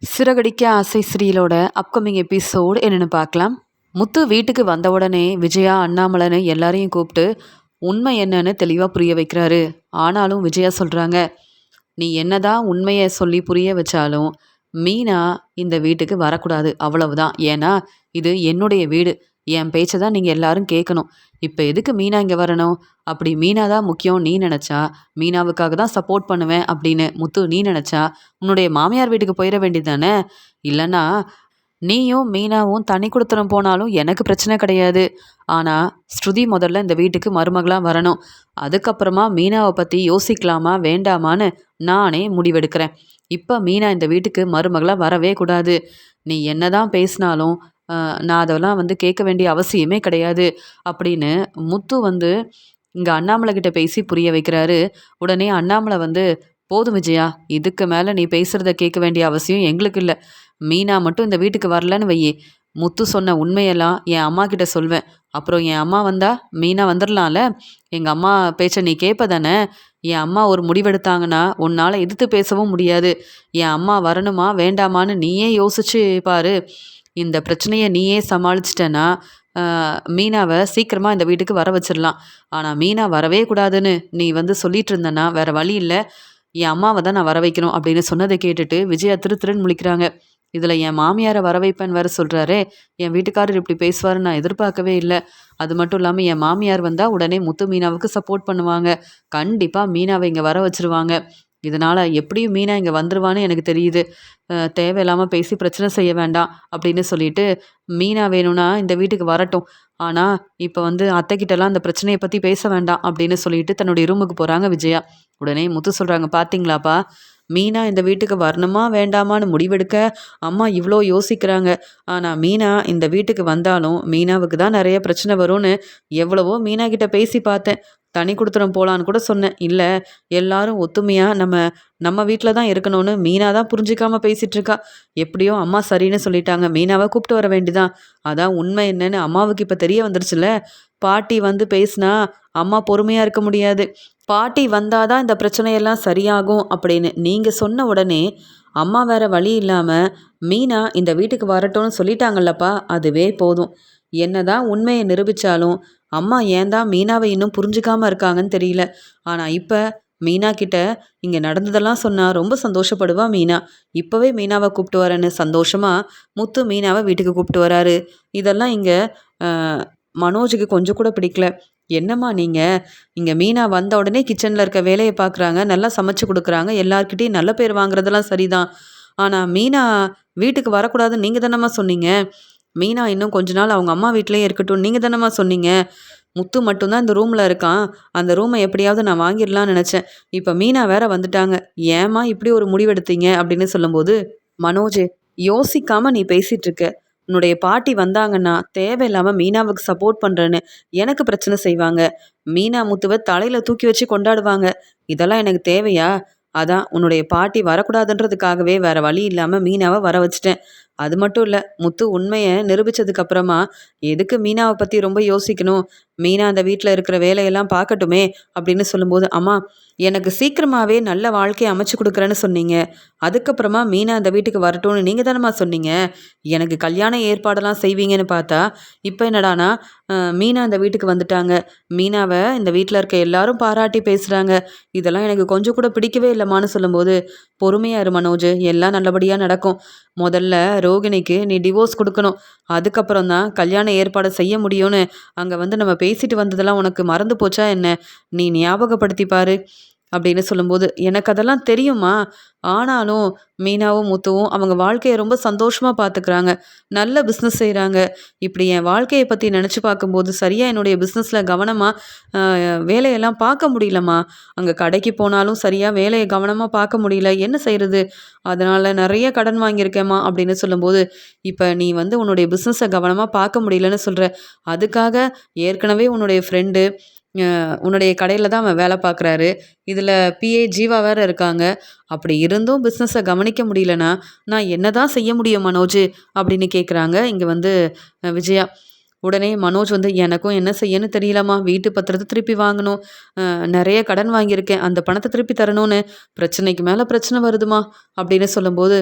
சிறகடிக்க ஆசை சீரியலோட upcoming episode என்னென்னு பார்க்கலாம். முத்து வீட்டுக்கு வந்த உடனே விஜயா அண்ணாமலைன்னு எல்லாரையும் கூப்பிட்டு உண்மை என்னன்னு தெளிவாக புரிய வைக்கிறாரு. ஆனாலும் விஜயா சொல்கிறாங்க, நீ என்னதான் உண்மையை சொல்லி புரிய வச்சாலும் மீனா இந்த வீட்டுக்கு வரக்கூடாது, அவ்வளவுதான். ஏன்னா இது என்னுடைய வீடு, என் பேச்சை தான் நீங்கள் எல்லாரும் கேட்கணும். இப்போ எதுக்கு மீனா இங்கே வரணும்? அப்படி மீனா தான் முக்கியம் நீ நினச்சா, மீனாவுக்காக தான் சப்போர்ட் பண்ணுவேன் அப்படின்னு முத்து நீ நினச்சா உன்னுடைய மாமியார் வீட்டுக்கு போயிட வேண்டியது தானே. இல்லைன்னா நீயும் மீனாவும் தனி கொடுத்தனம் போனாலும் எனக்கு பிரச்சனை கிடையாது. ஆனால் ஸ்ருதி முதல்ல இந்த வீட்டுக்கு மருமகளாக வரணும். அதுக்கப்புறமா மீனாவை பற்றி யோசிக்கலாமா வேண்டாமான்னு நானே முடிவெடுக்கிறேன். இப்போ மீனா இந்த வீட்டுக்கு மருமகளாக வரவே கூடாது. நீ என்னதான் பேசினாலும் நான் அதெல்லாம் கேட்க வேண்டிய அவசியமே கிடையாது அப்படின்னு முத்து இங்கே அண்ணாமலை கிட்ட பேசி புரிய வைக்கிறாரு. உடனே அண்ணாமலை போதும் விஜயா, இதுக்கு மேலே நீ பேசுகிறத கேட்க வேண்டிய அவசியம் எங்களுக்கு இல்லை. மீனா மட்டும் இந்த வீட்டுக்கு வரலன்னு வையே, முத்து சொன்ன உண்மையெல்லாம் என் அம்மா கிட்ட சொல்வேன். அப்புறம் என் அம்மா வந்தா மீனா வந்துடலாம்ல. எங்கள் அம்மா பேச்சை நீ கேட்ப தானே. என் அம்மா ஒரு முடிவெடுத்தாங்கன்னா உன்னால் எதிர்த்து பேசவும் முடியாது. என் அம்மா வரணுமா வேண்டாமான்னு நீயே யோசிச்சு பாரு. இந்த பிரச்சனையை நீயே சமாளிச்சிட்டேன்னா மீனாவை சீக்கிரமாக இந்த வீட்டுக்கு வர வச்சிடலாம். ஆனால் மீனா வரவே கூடாதுன்னு நீ சொல்லிட்டு இருந்தேன்னா வேற வழி இல்லை, என் அம்மாவை தான் நான் வர வைக்கணும் அப்படின்னு சொன்னதை கேட்டுட்டு விஜயா திருன்னு முழிக்கிறாங்க. இதில் என் மாமியாரை வர வைப்பேன்னு வேறு சொல்கிறாரே, என் வீட்டுக்காரர் இப்படி பேசுவாருன்னு நான் எதிர்பார்க்கவே இல்லை. அது மட்டும் இல்லாமல் என் மாமியார் வந்தால் உடனே முத்து மீனாவுக்கு சப்போர்ட் பண்ணுவாங்க. கண்டிப்பாக மீனாவை இங்கே வர வச்சிருவாங்க. இதனால் எப்படியும் மீனா இங்கே வந்துருவான்னு எனக்கு தெரியுது. தேவையில்லாமல் பேசி பிரச்சனை செய்ய வேண்டாம் அப்படின்னு சொல்லிட்டு மீனா வேணும்னா இந்த வீட்டுக்கு வரட்டும். ஆனால் இப்போ அத்தைக்கிட்டலாம் அந்த பிரச்சனையை பற்றி பேச வேண்டாம் அப்படின்னு சொல்லிட்டு தன்னுடைய ரூமுக்கு போகிறாங்க விஜயா. உடனே முத்து சொல்கிறாங்க, பார்த்தீங்களாப்பா, மீனா இந்த வீட்டுக்கு வரணுமா வேண்டாமான்னு முடிவெடுக்க அம்மா இவ்வளோ யோசிக்கிறாங்க. ஆனால் மீனா இந்த வீட்டுக்கு வந்தாலும் மீனாவுக்கு தான் நிறைய பிரச்சனை வரும்னு எவ்வளவோ மீனா கிட்ட பேசி பார்த்தேன். தனி கொடுத்துரும் போகலான்னு கூட சொன்னேன். இல்லை, எல்லாரும் ஒத்துமையாக நம்ம வீட்டில் தான் இருக்கணும்னு மீனா தான் புரிஞ்சிக்காமல் பேசிகிட்டு இருக்கா. எப்படியோ அம்மா சரின்னு சொல்லிட்டாங்க, மீனாவை கூப்பிட்டு வர வேண்டிதான். அதான் உண்மை என்னன்னு அம்மாவுக்கு இப்போ தெரிய வந்துருச்சுல. பாட்டி பேசினா அம்மா பொறுமையாக இருக்க முடியாது. பாட்டி வந்தாதான் இந்த பிரச்சனையெல்லாம் சரியாகும் அப்படின்னு நீங்கள் சொன்ன உடனே அம்மா வேற வழி இல்லாமல் மீனா இந்த வீட்டுக்கு வரட்டும்னு சொல்லிட்டாங்கல்லப்பா, அதுவே போதும். என்னதான் உண்மையை நிரூபித்தாலும் அம்மா ஏன் தான் மீனாவை இன்னும் புரிஞ்சுக்காம இருக்காங்கன்னு தெரியல. ஆனால் இப்போ மீனா கிட்ட இங்கே நடந்ததெல்லாம் சொன்னால் ரொம்ப சந்தோஷப்படுவா மீனா. இப்போவே மீனாவை கூப்பிட்டு வரேன்னு சந்தோஷமாக முத்து மீனாவை வீட்டுக்கு கூப்பிட்டு வராரு. இதெல்லாம் இங்கே மனோஜுக்கு கொஞ்சம் கூட பிடிக்கல. என்னம்மா நீங்கள் இங்கே மீனா வந்த உடனே கிச்சனில் இருக்க வேலையை பார்க்குறாங்க, நல்லா சமைச்சு கொடுக்குறாங்க, எல்லார்கிட்டையும் நல்ல பேர் வாங்குறதெல்லாம் சரிதான். ஆனால் மீனா வீட்டுக்கு வரக்கூடாதுன்னு நீங்கள் தானம்மா சொன்னீங்க. மீனா இன்னும் கொஞ்ச நாள் அவங்க அம்மா வீட்டிலே இருக்கட்டும் நீங்கள் தானம்மா சொன்னீங்க. முத்து மட்டும்தான் இந்த ரூமில் இருக்கான், அந்த ரூமை எப்படியாவது நான் வாங்கிடலான்னு நினச்சேன். இப்போ மீனா வேற வந்துட்டாங்க, ஏம்மா இப்படி ஒரு முடிவெடுத்தீங்க அப்படின்னு சொல்லும்போது, மனோஜ், யோசிக்காமல் நீ பேசிகிட்டு இருக்க. உன்னுடைய பாட்டி வந்தாங்கன்னா தேவையில்லாமல் மீனாவுக்கு சப்போர்ட் பண்ணுறேன்னு எனக்கு பிரச்சனை செய்வாங்க. மீனா முத்துவை தலையில் தூக்கி வச்சு கொண்டாடுவாங்க. இதெல்லாம் எனக்கு தேவையா? அதான் உன்னுடைய பாட்டி வரக்கூடாதுன்றதுக்காகவே வேற வழி இல்லாமல் மீனாவை வர வச்சிட்டேன். அது மட்டும் இல்லை, முத்து உண்மையை நிரூபித்ததுக்கப்புறமா எதுக்கு மீனாவை பற்றி ரொம்ப யோசிக்கணும்? மீனா அந்த வீட்டில் இருக்கிற வேலையெல்லாம் பார்க்கட்டுமே அப்படின்னு சொல்லும்போது, அம்மா, எனக்கு சீக்கிரமாகவே நல்ல வாழ்க்கையை அமைச்சு கொடுக்குறேன்னு சொன்னீங்க. அதுக்கப்புறமா மீனா அந்த வீட்டுக்கு வரட்டும்னு நீங்கள் தானம்மா சொன்னீங்க. எனக்கு கல்யாண ஏற்பாடெல்லாம் செய்வீங்கன்னு பார்த்தா இப்போ என்னடானா மீனா இந்த வீட்டுக்கு வந்துட்டாங்க. மீனாவை இந்த வீட்டில் இருக்க எல்லாரும் பாராட்டி பேசுகிறாங்க. இதெல்லாம் எனக்கு கொஞ்சம் கூட பிடிக்கவே இல்லைம்மான்னு சொல்லும்போது, பொறுமையாக இரு மனோஜ், எல்லாம் நல்லபடியாக நடக்கும். முதல்ல ரோகிணிக்கு நீ டிவோர்ஸ் கொடுக்கணும், அதுக்கப்புறம் தான் கல்யாண ஏற்பாடு செய்ய முடியும்னு அங்கே நம்ம பேசிட்டு வந்ததெல்லாம் உனக்கு மறந்து போச்சா என்ன? நீ ஞாபகப்படுத்தி பாரு அப்படின்னு சொல்லும்போது, எனக்கு அதெல்லாம் தெரியுமா, ஆனாலும் மீனாவும் முத்துவும் அவங்க வாழ்க்கையை ரொம்ப சந்தோஷமாக பார்த்துக்கிறாங்க, நல்ல பிஸ்னஸ் செய்கிறாங்க. இப்படி என் வாழ்க்கையை பற்றி நினச்சி பார்க்கும்போது சரியாக என்னுடைய பிஸ்னஸில் கவனமாக வேலையெல்லாம் பார்க்க முடியலம்மா. அங்கே கடைக்கு போனாலும் சரியாக வேலையை கவனமாக பார்க்க முடியல, என்ன செய்கிறது? அதனால் நிறைய கடன் வாங்கியிருக்கேம்மா அப்படின்னு சொல்லும்போது, இப்போ நீ உன்னுடைய பிஸ்னஸை கவனமாக பார்க்க முடியலன்னு சொல்கிற, அதுக்காக ஏற்கனவே உன்னுடைய ஃப்ரெண்டு உன்னுடைய கடையில் தான் அவன் வேலை பார்க்குறாரு, இதில் பிஏ ஜீவா வேறு இருக்காங்க. அப்படி இருந்தும் பிஸ்னஸை கவனிக்க முடியலனா நான் என்ன தான் செய்ய முடியும் மனோஜ் அப்படின்னு கேட்குறாங்க இங்கே விஜயா. உடனே மனோஜ் எனக்கும் என்ன செய்யன்னு தெரியலம்மா, வீட்டு பத்திரத்தை திருப்பி வாங்கணும், நிறைய கடன் வாங்கியிருக்கேன், அந்த பணத்தை திருப்பி தரணும்னு பிரச்சனைக்கு மேலே பிரச்சனை வருதுமா அப்படின்னு சொல்லும்போது,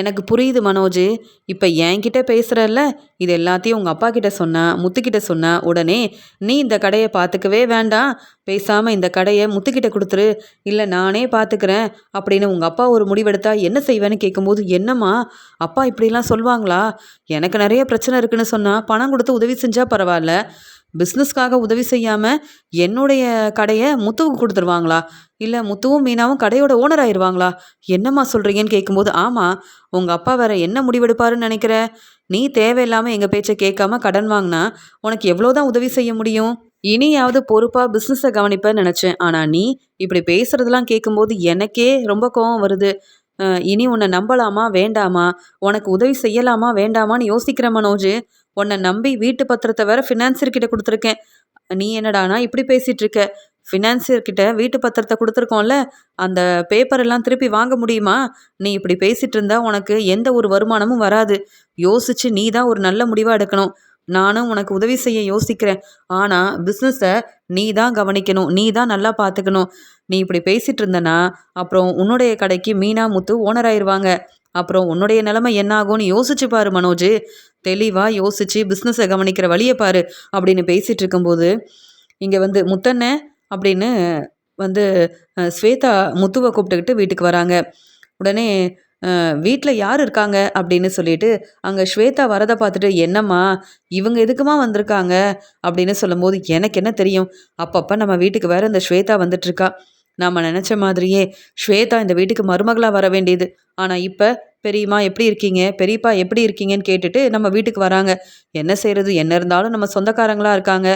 எனக்கு புரியுது மனோஜ். இப்போ என்கிட்ட பேசுகிறல்ல, இது எல்லாத்தையும் உங்கள் அப்பா கிட்ட சொன்னா, முத்துக்கிட்ட சொன்னா உடனே நீ இந்த கடையை பார்த்துக்கவே வேண்டாம், பேசாமல் இந்த கடையை முத்துக்கிட்ட கொடுத்துரு, இல்லை நானே பார்த்துக்கிறேன் அப்படின்னு உங்கள் அப்பா ஒரு முடிவெடுத்தா என்ன செய்வேன்னு கேட்கும்போது, என்னம்மா அப்பா இப்படிலாம் சொல்லுவாங்களா? எனக்கு நிறைய பிரச்சனை இருக்குன்னு சொன்னால் பணம் கொடுத்து உதவி செஞ்சால் பரவாயில்ல, பிஸ்னஸ்க்காக உதவி செய்யாமல் என்னுடைய கடையை முத்துவுக்கு கொடுத்துருவாங்களா? இல்லை முத்துவும் மீனாவும் கடையோட ஓனர் ஆயிடுவாங்களா? என்னம்மா சொல்கிறீங்கன்னு கேட்கும்போது, ஆமாம், உங்கள் அப்பா வேற என்ன முடிவெடுப்பாருன்னு நினைக்கிற? நீ தேவையில்லாமல் எங்கள் பேச்சை கேட்காம கடன் வாங்கினா உனக்கு எவ்வளோதான் உதவி செய்ய முடியும்? இனியாவது பொறுப்பாக பிஸ்னஸை கவனிப்பேன்னு நினச்சேன். ஆனால் நீ இப்படி பேசுகிறதெல்லாம் கேட்கும்போது எனக்கே ரொம்ப கோவம் வருது. இனி உன்னை நம்பலாமா வேண்டாமா? உனக்கு உதவி செய்யலாமா வேண்டாமான்னு யோசிக்கிற மனோஜ். உன்னை நம்பி வீட்டு பத்திரத்தை வேற ஃபினான்சியர்கிட்ட கொடுத்துருக்கேன். நீ என்னடானா இப்படி பேசிகிட்டு இருக்க? ஃபினான்சியர்கிட்ட வீட்டு பத்திரத்தை கொடுத்துருக்கோம்ல, அந்த பேப்பர் எல்லாம் திருப்பி வாங்க முடியுமா? நீ இப்படி பேசிகிட்டு இருந்தா உனக்கு எந்த ஒரு வருமானமும் வராது. யோசிச்சு நீ தான் ஒரு நல்ல முடிவாக எடுக்கணும். நானும் உனக்கு உதவி செய்ய யோசிக்கிறேன். ஆனால் பிஸ்னஸை நீ தான் கவனிக்கணும், நீ தான் நல்லா பார்த்துக்கணும். நீ இப்படி பேசிகிட்டு இருந்தனா அப்புறம் உன்னுடைய கடைக்கு மீனா முத்து ஓனர் ஆயிடுவாங்க. அப்புறம் உன்னுடைய நிலைமை என்ன ஆகும்னு யோசிச்சு பாரு மனோஜ். தெளிவாக யோசிச்சு பிஸ்னஸை கவனிக்கிற வழியை பாரு அப்படின்னு பேசிகிட்டு இருக்கும்போது, இங்கே வந்து முத்தண்ணே அப்படின்னு வந்து ஸ்வேதா முத்துவை கூப்பிட்டுக்கிட்டு வீட்டுக்கு வராங்க. உடனே வீட்டில் யார் இருக்காங்க அப்படின்னு சொல்லிட்டு அங்கே ஸ்வேதா வரதை பார்த்துட்டு, என்னம்மா இவங்க எதுக்குமா வந்திருக்காங்க அப்படின்னு சொல்லும்போது, எனக்கு என்ன தெரியும், அப்பப்போ நம்ம வீட்டுக்கு வேற இந்த ஸ்வேதா வந்துட்டுருக்கா. நாம் நினச்ச மாதிரியே ஸ்வேதா இந்த வீட்டுக்கு மருமகளாக வர வேண்டியது. ஆனால் இப்போ பெரியம்மா எப்படி இருக்கீங்க, பெரியப்பா எப்படி இருக்கீங்கன்னு கேட்டுட்டு நம்ம வீட்டுக்கு வராங்க. என்ன செய்கிறது, என்ன இருந்தாலும் நம்ம சொந்தக்காரங்களாக இருக்காங்க,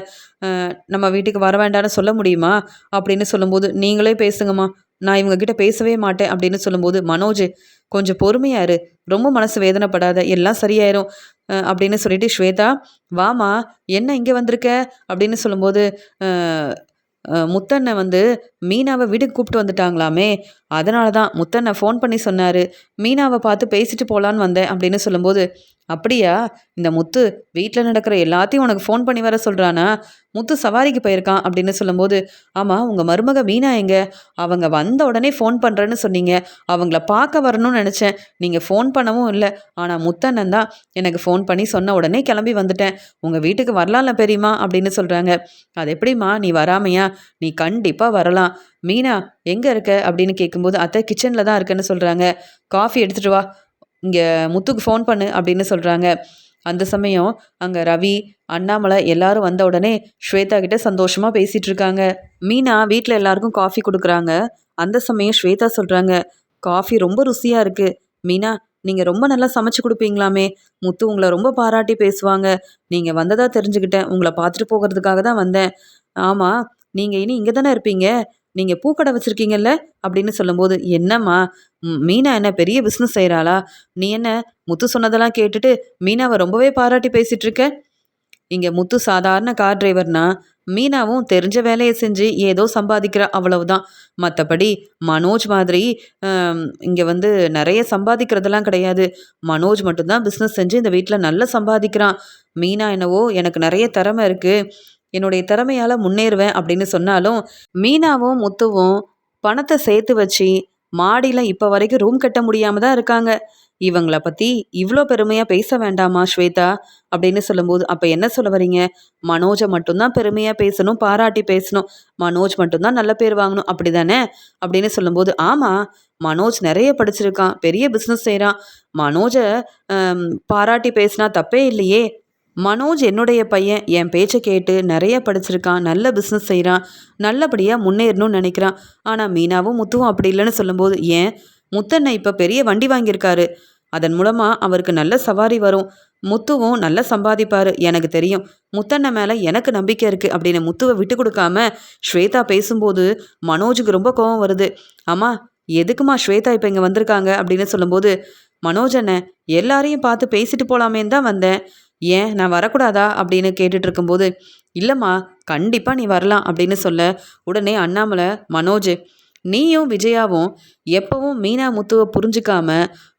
நம்ம வீட்டுக்கு வர வேண்டாம்னு சொல்ல முடியுமா அப்படின்னு சொல்லும்போது, நீங்களே பேசுங்கம்மா, நான் இவங்ககிட்ட பேசவே மாட்டேன் அப்படின்னு சொல்லும்போது, மனோஜ் கொஞ்சம் பொறுமையாக இரு, ரொம்ப மனசு வேதனைப்படாத, எல்லாம் சரியாயிரும் அப்படின்னு சொல்லிட்டு ஸ்வேதா, வாமா என்ன இங்கே வந்திருக்க அப்படின்னு சொல்லும்போது, முத்தண்ணன் வந்து மீனாவை வீட்டுக்கு கூப்பிட்டு வந்துட்டாங்களாமே, அதனால தான் முத்தண்ணன் ஃபோன் பண்ணி சொன்னார், மீனாவை பார்த்து பேசிட்டு போகலான்னு வந்தேன் அப்படின்னு சொல்லும்போது, அப்படியா, இந்த முத்து வீட்டில் நடக்கிற எல்லாத்தையும் உனக்கு ஃபோன் பண்ணி வர சொல்கிறானா? முத்து சவாரிக்கு போயிருக்கான் அப்படின்னு சொல்லும்போது, ஆமாம் உங்கள் மருமக மீனா எங்க? அவங்க வந்த உடனே ஃபோன் பண்ணுறேன்னு சொன்னீங்க, அவங்கள பார்க்க வரணும்னு நினச்சேன், நீங்கள் ஃபோன் பண்ணவும் இல்லை. ஆனால் முத்தண்ணன் தான் எனக்கு ஃபோன் பண்ணி சொன்ன உடனே கிளம்பி வந்துட்டேன், உங்கள் வீட்டுக்கு வரலாம்ல பெரியம்மா அப்படின்னு சொல்கிறாங்க. அது எப்படிம்மா நீ வராமையா? நீ கண்டிப்பாக வரலாம். மீனா எங்கே இருக்க அப்படின்னு கேட்கும்போது, அத்தை கிச்சனில் தான் இருக்கேன்னு சொல்கிறாங்க. காஃபி எடுத்துகிட்டு வா, இங்கே முத்துக்கு ஃபோன் பண்ணு அப்படின்னு சொல்கிறாங்க. அந்த சமயம் அங்கே ரவி, அண்ணாமலை எல்லாரும் வந்த உடனே ஸ்வேதா கிட்ட சந்தோஷமாக பேசிகிட்டு இருக்காங்க. மீனா வீட்டில் எல்லாருக்கும் காஃபி கொடுக்குறாங்க. அந்த சமயம் ஸ்வேதா சொல்கிறாங்க, காஃபி ரொம்ப ருசியாக இருக்குது. மீனா நீங்கள் ரொம்ப நல்லா சமைச்சு கொடுப்பீங்களாமே, முத்து உங்களை ரொம்ப பாராட்டி பேசுவாங்க. நீங்கள் வந்ததாக தெரிஞ்சுக்கிட்டேன், உங்களை பார்த்துட்டு போகிறதுக்காக தான் வந்தேன். ஆமாம், நீங்கள் இனி இங்கே தானே இருப்பீங்க, நீங்கள் பூக்கடை வச்சுருக்கீங்கல்ல அப்படின்னு சொல்லும்போது, என்னம்மா மீனா என்ன பெரிய பிஸ்னஸ் செய்கிறாளா? நீ என்ன முத்து சொன்னதெல்லாம் கேட்டுட்டு மீனாவை ரொம்பவே பாராட்டி பேசிகிட்டு இருக்க? இங்கே முத்து சாதாரண கார் டிரைவர்னா, மீனாவும் தெரிஞ்ச வேலையை செஞ்சு ஏதோ சம்பாதிக்கிறா, அவ்வளவுதான். மற்றபடி மனோஜ் மாதிரி இங்கே வந்து நிறைய சம்பாதிக்கிறதெல்லாம் கிடையாது. மனோஜ் மட்டும்தான் பிஸ்னஸ் செஞ்சு இந்த வீட்டில் நல்லா சம்பாதிக்கிறான். மீனா என்னவோ எனக்கு நிறைய திறமை இருக்குது, என்னுடைய திறமையால் முன்னேறுவேன் அப்படின்னு சொன்னாலும், மீனாவும் முத்துவும் பணத்தை சேர்த்து வச்சு மாடியில் இப்போ வரைக்கும் ரூம் கட்ட முடியாமல் தான் இருக்காங்க. இவங்கள பற்றி இவ்வளோ பெருமையாக பேச வேண்டாமா ஸ்வேதா அப்படின்னு சொல்லும்போது, அப்போ என்ன சொல்ல வரீங்க? மனோஜை மட்டும்தான் பெருமையாக பேசணும், பாராட்டி பேசணும், மனோஜ் மட்டும்தான் நல்ல பேர் வாங்கணும் அப்படி தானே அப்படின்னு சொல்லும்போது, ஆமாம் மனோஜ் நிறைய படிச்சிருக்கான், பெரிய பிஸ்னஸ் செய்கிறான், மனோஜை பாராட்டி பேசினா தப்பே இல்லையே. மனோஜ் என்னுடைய பையன், என் பேச்சை கேட்டு நிறைய படிச்சிருக்கான், நல்ல பிஸ்னஸ் செய்கிறான், நல்லபடியாக முன்னேறணும்னு நினைக்கிறான். ஆனால் மீனாவும் முத்துவும் அப்படி இல்லைன்னு சொல்லும்போது, ஏன் முத்தண்ணன் இப்போ பெரிய வண்டி வாங்கியிருக்காரு, அதன் மூலமாக அவருக்கு நல்ல சவாரி வரும், முத்துவும் நல்லா சம்பாதிப்பார், எனக்கு தெரியும், முத்தண்ணன் மேலே எனக்கு நம்பிக்கை இருக்குது அப்படின்னு முத்துவை விட்டு கொடுக்காம ஸ்வேதா பேசும்போது மனோஜுக்கு ரொம்ப கோபம் வருது. ஆமாம் எதுக்குமா ஸ்வேதா இப்போ இங்கே வந்திருக்காங்க அப்படின்னு சொல்லும்போது, மனோஜ் அண்ணன் எல்லாரையும் பார்த்து பேசிட்டு போகலாமேன்னு தான் வந்தேன், ஏன் நான் வரக்கூடாதா அப்படின்னு கேட்டுட்டு இருக்கும்போது, இல்லைம்மா கண்டிப்பாக நீ வரலாம் அப்படின்னு சொல்ல, உடனே அண்ணாமலை, மனோஜ் நீயும் விஜயாவும் எப்பவும் மீனா முத்துவை புரிஞ்சுக்காம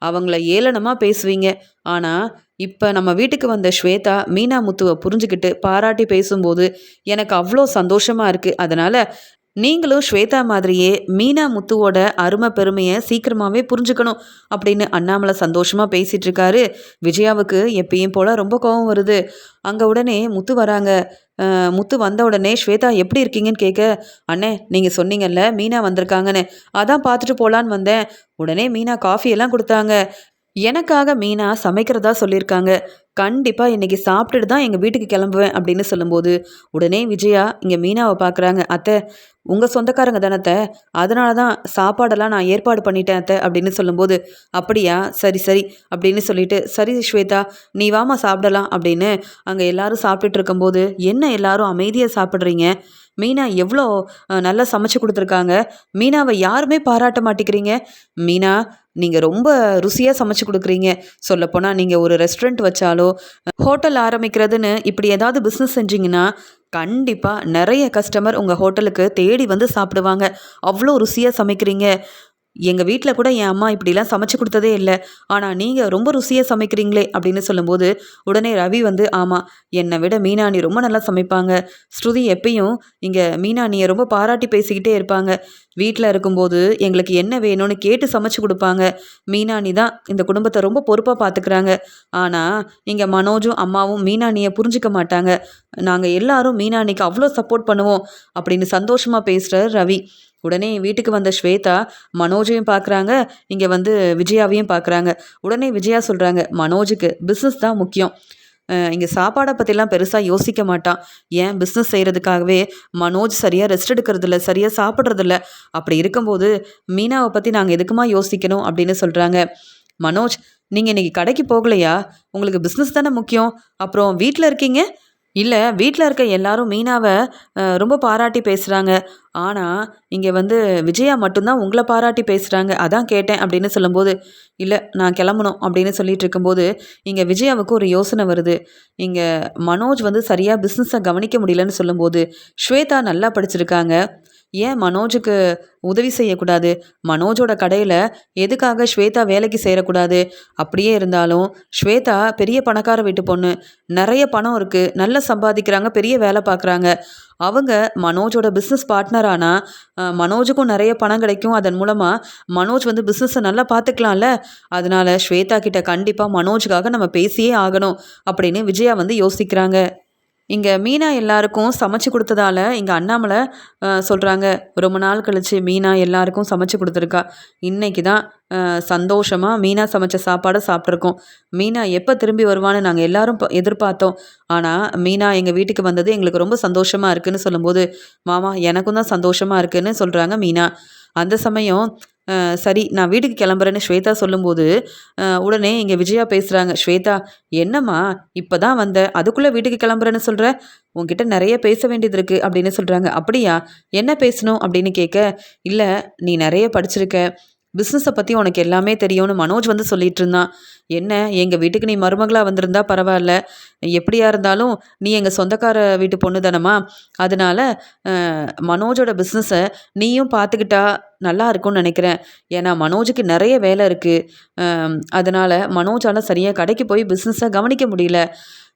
அவங்கள ஏளனமாக பேசுவீங்க, ஆனால் இப்போ நம்ம வீட்டுக்கு வந்த ஸ்வேதா மீனா முத்துவை புரிஞ்சுக்கிட்டு பாராட்டி பேசும்போது எனக்கு அவ்வளோ சந்தோஷமாக இருக்குது. அதனால் நீங்களும் ஸ்வேதா மாதிரியே மீனா முத்துவோட அருமை பெருமையை சீக்கிரமாகவே புரிஞ்சுக்கணும் அப்படின்னு அண்ணாமலை சந்தோஷமாக பேசிகிட்டு இருக்காரு. விஜயாவுக்கு எப்பயும் போல் ரொம்ப கோபம் வருது. அங்கே உடனே முத்து வராங்க. முத்து வந்த உடனே ஸ்வேதா எப்படி இருக்கீங்கன்னு கேட்க, அண்ணே நீங்கள் சொன்னீங்கல்ல மீனா வந்திருக்காங்கன்னு, அதான் பார்த்துட்டு போகலான்னு வந்தேன். உடனே மீனா காஃபி எல்லாம் கொடுத்தாங்க. எனக்காக மீனா சமைக்கிறதா சொல்லியிருக்காங்க. கண்டிப்பா இன்னைக்கு சாப்பிட்டுட்டு தான் எங்க வீட்டுக்கு கிளம்புவேன் அப்படின்னு சொல்லும்போது, உடனே விஜயா இங்க மீனாவ பார்க்குறாங்க. "அத்தை, உங்க சொந்தக்காரங்க தானே அத்தை? அதனால தான் சாப்பாடெல்லாம் நான் ஏற்பாடு பண்ணிட்டேன் அத்தை" அப்படின்னு சொல்லும்போது, "அப்படியா? சரி, சரி" அப்படின்னு சொல்லிட்டு, "சரி ஸ்வேதா, நீ வாம்மா சாப்பிடலாம்" அப்படின்னு அங்க எல்லாரும் சாப்பிட்டுட்டு இருக்கும்போது, "என்ன எல்லாரும் அமைதியா சாப்பிடுறீங்க? மீனா எவ்வளோ நல்லா சமைச்சு குடுத்துருக்காங்க. மீனாவ யாருமே பாராட்ட மாட்டேங்கிறீங்க. மீனா, நீங்க ரொம்ப ருசியா சமைச்சு குடுக்குறீங்க. சொல்லப்போனா நீங்க ஒரு ரெஸ்டாரண்ட் வச்சாலோ, ஹோட்டல் ஆரம்பிக்கிறதுன்னு இப்படி ஏதாவது பிஸ்னஸ் செஞ்சீங்கன்னா, கண்டிப்பா நெறைய கஸ்டமர் உங்க ஹோட்டலுக்கு தேடி வந்து சாப்பிடுவாங்க. அவ்வளோ ருசியா சமைக்கிறீங்க. எங்க வீட்ல கூட என் அம்மா இப்படிலாம் சமைச்சு குடுத்ததே இல்ல. ஆனா நீங்க ரொம்ப ருசியா சமைக்கிறீங்களே!" அப்படின்னு சொல்லும்போது, உடனே ரவி வந்து, "ஆமா, என்ன விட மீனா அண்ணி ரொம்ப நல்லா சமைப்பாங்க. ஸ்ருதி எப்பயும் இங்க மீனா அண்ணிய ரொம்ப பாராட்டி பேசிக்கிட்டே இருப்பாங்க. வீட்ல இருக்கும்போது எங்களுக்கு என்ன வேணும்னு கேட்டு சமைச்சு குடுப்பாங்க. மீனா அண்ணி தான் இந்த குடும்பத்த ரொம்ப பொறுப்பா பாத்துக்கிறாங்க. ஆனா, இங்க மனோஜும், அம்மாவும் மீனா அண்ணிய புரிஞ்சுக்க மாட்டாங்க. நாங்க எல்லாரும் மீனா அண்ணிக்கு அவ்ளோ சப்போர்ட் பண்ணுவோம்." அப்படின்னு சந்தோஷமா பேசுறாரு ரவி. உடனே வீட்டுக்கு வந்த ஸ்வேதா மனோஜையும் பார்க்குறாங்க, இங்கே வந்து விஜயாவையும் பார்க்குறாங்க. உடனே விஜயா சொல்கிறாங்க, "மனோஜுக்கு பிஸ்னஸ் தான் முக்கியம். இங்கே சாப்பாடை பற்றிலாம் பெருசாக யோசிக்க மாட்டான். ஏன் பிஸ்னஸ் செய்கிறதுக்காகவே மனோஜ் சரியாக ரெஸ்ட் எடுக்கிறதில்ல, சரியாக சாப்பிட்றதில்ல. அப்படி இருக்கும்போது மீனாவை பற்றி நாங்கள் எதுக்குமா யோசிக்கணும்?" அப்படின்னு சொல்கிறாங்க. "மனோஜ், நீங்கள் இன்னைக்கு கடைக்கு போகலையா? உங்களுக்கு பிஸ்னஸ் தானே முக்கியம். அப்புறம் வீட்டில் இருக்கீங்க?" "இல்ல, வீட்ல இருக்க எல்லாரும் மீனாவ ரொம்ப பாராட்டி பேசுறாங்க. ஆனா, இங்க வந்து விஜயா மட்டும் தான் உங்கள பாராட்டி பேசுறாங்க. அதான் கேட்டேன்" அப்படின்னு சொல்லும்போது, "இல்ல, நான் கிளம்பணும்" அப்படின்னு சொல்லிட்டு இருக்கும்போது, இங்க விஜயாவுக்கு ஒரு யோசனை வருது. இங்க மனோஜ் வந்து சரியா பிசினஸ கவனிக்க முடியலன்னு சொல்லும்போது, ஸ்வேதா நல்லா படிச்சிருக்காங்க. ஏன் மனோஜுக்கு உதவி செய்யக்கூடாது? மனோஜோட கடையில எதுக்காக ஸ்வேதா வேலைக்கு சேரக்கூடாது? அப்படியே இருந்தாலும் ஸ்வேதா பெரிய பணக்கார வீட்டு பொண்ணு. நெறைய பணம் இருக்கு. நல்லா சம்பாதிக்கிறாங்க. பெரிய வேலை பார்க்குறாங்க. அவங்க மனோஜோட பிஸ்னஸ் பார்ட்னர் ஆனா, மனோஜுக்கும் நெறைய பணம் கிடைக்கும். அதன் மூலமா மனோஜ் வந்து பிஸ்னஸ நல்லா பார்த்துக்கலாம்ல. அதனால ஸ்வேதா கிட்ட கண்டிப்பா மனோஜுக்காக நம்ம பேசியே ஆகணும் அப்படின்னு விஜயா வந்து யோசிக்கிறாங்க. இங்க மீனா எல்லாருக்கும் சமைச்சு குடுத்ததால, இங்க அண்ணாமலை சொல்றாங்க, "ரொம்ப நாள் கழிச்சு மீனா எல்லாருக்கும் சமைச்சு குடுத்துருக்கா. இன்னைக்கு தான் சந்தோஷமா மீனா சமைச்ச சாப்பாட சாப்ட்டுருக்கோம். மீனா எப்ப திரும்பி வருவான்னு நாங்க எல்லாரும் எதிர்பார்த்தோம். ஆனா, மீனா எங்க வீட்டுக்கு வந்தது எங்களுக்கு ரொம்ப சந்தோஷமா இருக்குன்னு" சொல்லும்போது, "மாமா, எனக்கும் தான் சந்தோஷமா இருக்குன்னு" சொல்றாங்க மீனா. அந்த சமயம் சரி, நான் வீட்டுக்கு கிளம்புறேன்னு ஸ்வேதா சொல்லும்போது, உடனே இங்க விஜயா பேசுறாங்க. "ஸ்வேதா, என்னம்மா இப்ப தான் வந்த, அதுக்குள்ள வீட்டுக்கு கிளம்புறேன்னு சொல்ற? உன்கிட்ட நெறைய பேச வேண்டியது இருக்கு" அப்படின்னு சொல்றாங்க. "அப்படியா? என்ன பேசணும்?" அப்படின்னு கேட்க, "இல்ல, நீ நெறைய படிச்சிருக்க. பிசினஸ பத்தி உனக்கு எல்லாமே தெரியும்னு மனோஜ் வந்து சொல்லிட்டு இருந்தான். என்ன, எங்க வீட்டுக்கு நீ மருமகளா வந்திருந்தா பரவால்ல. எப்படியா இருந்தாலும் நீ எங்க சொந்தக்கார வீட்டு பொண்ணு தானம்மா. அதனால மனோஜோட பிசினஸ நீயும் பார்த்துக்கிட்டா நல்லா இருக்கும்னு நினைக்கிறேன். ஏன்னா மனோஜுக்கு நெறைய வேலை இருக்கு. அதனால மனோஜால சரியா கடைக்கு போய் பிசினஸ கவனிக்க முடியல.